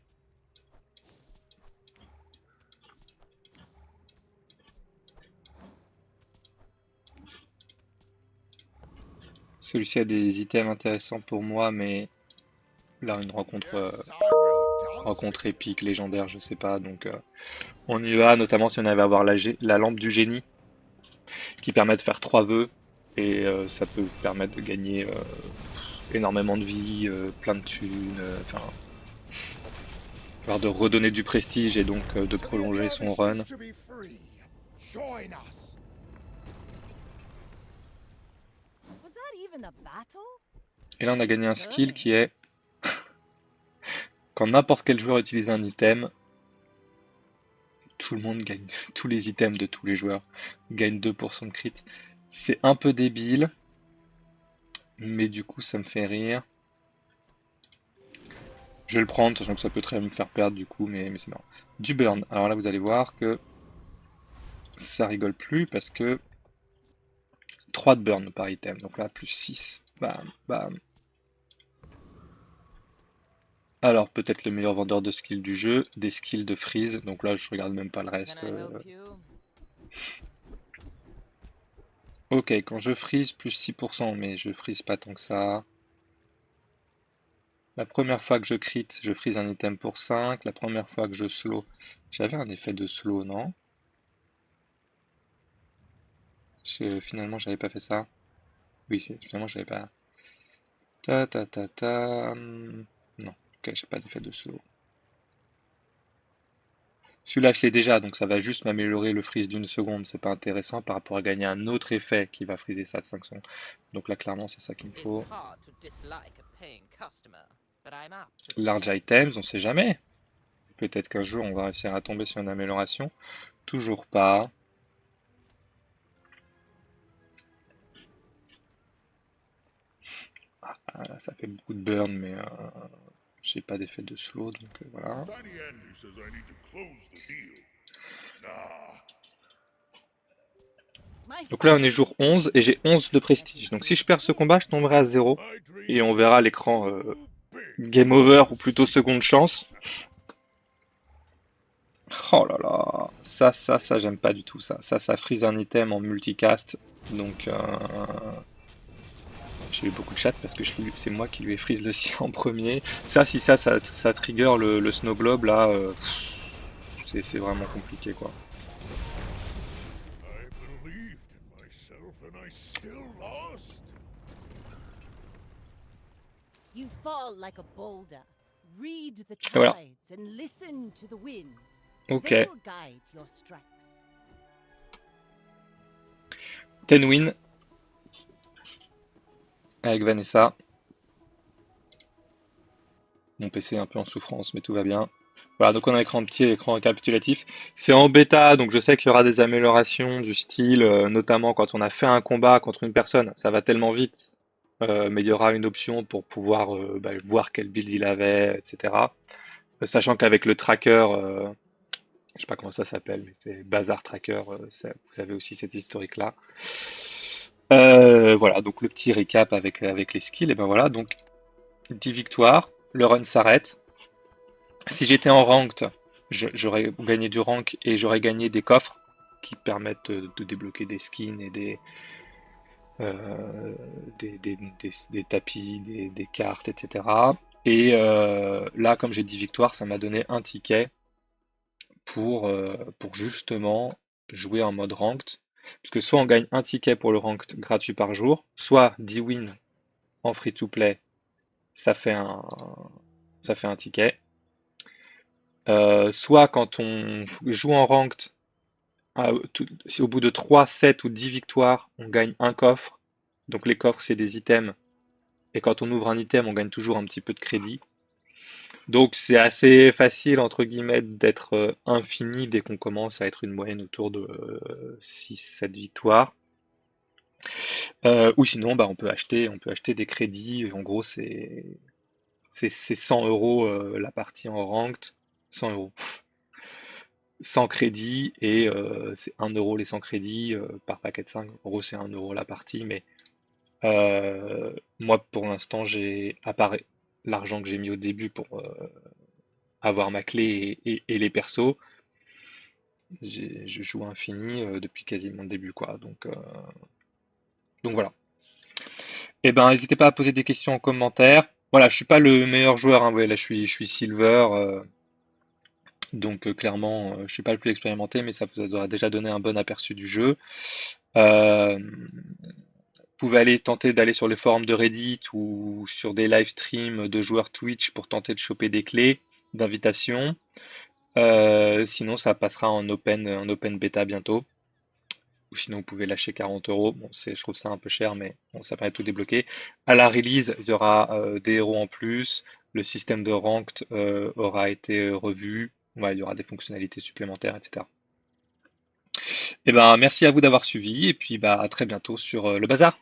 A: Celui-ci a des items intéressants pour moi, mais là, une rencontre épique, légendaire, je sais pas. Donc, on y va, notamment si on avait à avoir la lampe du génie qui permet de faire 3 vœux. Et ça peut permettre de gagner énormément de vie, plein de thunes, enfin, voire de redonner du prestige et donc de
C: So the
A: prolonger son
C: Adarvish
A: run.
C: used to be free. Join us.
B: Was that even a battle?
A: Et là, on a gagné un skill
B: Stunning.
A: qui est quand n'importe quel joueur utilise un item, tout le monde gagne, tous les items de tous les joueurs gagnent 2% de crit. C'est un peu débile, mais du coup, ça me fait rire. Je vais le prendre, sachant que ça peut très bien me faire perdre du coup, mais c'est marrant. Du burn. Alors là, vous allez voir que ça rigole plus parce que 3 de burn par item. Donc là, plus 6. Bam, bam. Alors, peut-être le meilleur vendeur de skills du jeu, des skills de freeze. Donc là, je regarde même pas le
B: Can
A: reste.
B: I help you?
A: Ok, quand je freeze, plus 6%, mais je freeze pas tant que ça. La première fois que je crit, je freeze un item pour 5. La première fois que je slow, j'avais un effet de slow, non? Finalement, j'avais pas fait ça. Oui, finalement, j'avais pas. Ta ta ta ta. Non, ok, j'ai pas d'effet de slow. Celui-là, je l'ai déjà, donc ça va juste m'améliorer le freeze d'une seconde. C'est pas intéressant par rapport à gagner un autre effet qui va freezer ça de 5 secondes. Donc là, clairement, c'est ça qu'il me
F: It's
A: faut.
F: hard to dislike a paying customer, but I'm apt to
A: Large
F: forget.
A: items, on sait jamais. Peut-être qu'un jour, on va réussir à tomber sur une amélioration. Toujours pas. Voilà, ça fait beaucoup de burn, mais j'ai pas d'effet de slow, donc voilà.
C: Tiny Andy says I need to close the deal. Nah.
B: My
A: Donc là, on est
B: father
A: jour 11 et j'ai 11 de prestige. Donc si je perds ce combat, je tomberai à 0
C: My dream
A: et on verra à l'écran
C: too big.
A: game over ou plutôt seconde chance. Oh là là, ça, j'aime pas du tout ça. Ça freeze un item en multicast. Donc, j'ai eu beaucoup de chat parce que c'est moi qui lui ai freeze le sien en premier. Si ça trigger le snow globe là, c'est vraiment compliqué quoi.
C: I believed in myself and I still lost.
B: You fall like a boulder. Read the
A: Et voilà.
B: tides and listen to the wind.
A: Ok.
B: They'll guide your strikes.
A: 10 win avec Vanessa. Mon PC est un peu en souffrance, mais tout va bien. Voilà, donc on a un écran petit, écran récapitulatif. C'est en bêta, donc je sais qu'il y aura des améliorations du style, notamment quand on a fait un combat contre une personne, ça va tellement vite, mais il y aura une option pour pouvoir voir quel build il avait, etc. Sachant qu'avec le tracker, je sais pas comment ça s'appelle, mais c'est Bazar Tracker, vous avez aussi cette historique-là. Voilà, donc le petit récap avec les skills, et ben voilà, donc 10 victoires, le run s'arrête. Si j'étais en ranked, j'aurais gagné du rank et j'aurais gagné des coffres qui permettent de débloquer des skins et euh, des tapis, des cartes, etc. Et là, comme j'ai 10 victoires, ça m'a donné un ticket pour justement jouer en mode ranked. Parce que soit on gagne un ticket pour le ranked gratuit par jour, soit 10 wins en free-to-play, ça fait ça fait un ticket. Soit quand on joue en ranked, si au bout de 3, 7 ou 10 victoires, on gagne un coffre. Donc les coffres, c'est des items. Et quand on ouvre un item, on gagne toujours un petit peu de crédit. Donc c'est assez facile, entre guillemets, d'être infini dès qu'on commence à être une moyenne autour de 6-7 victoires. Ou sinon, on peut acheter des crédits. En gros, c'est 100 euros la partie en ranked. 100 euros. 100 crédits et c'est 1 euro les 100 crédits par paquet de 5. En gros, c'est 1 euro la partie. Mais moi, pour l'instant, à part l'argent que j'ai mis au début pour avoir ma clé et les persos, je joue infini depuis quasiment le début, quoi. Donc voilà. Et ben, n'hésitez pas à poser des questions en commentaire. Voilà, je suis pas le meilleur joueur, hein. Vous voyez, là, je suis silver. Donc clairement, je suis pas le plus expérimenté, mais ça vous aura déjà donné un bon aperçu du jeu. Vous pouvez aller tenter d'aller sur les forums de Reddit ou sur des live streams de joueurs Twitch pour tenter de choper des clés d'invitation. Sinon, ça passera en open bêta bientôt. Ou sinon, vous pouvez lâcher 40 euros. Bon, je trouve ça un peu cher, mais bon, ça permet de tout débloquer. À la release, il y aura des héros en plus. Le système de ranked aura été revu. Ouais, il y aura des fonctionnalités supplémentaires, etc. Et ben, merci à vous d'avoir suivi et puis à très bientôt sur le bazar.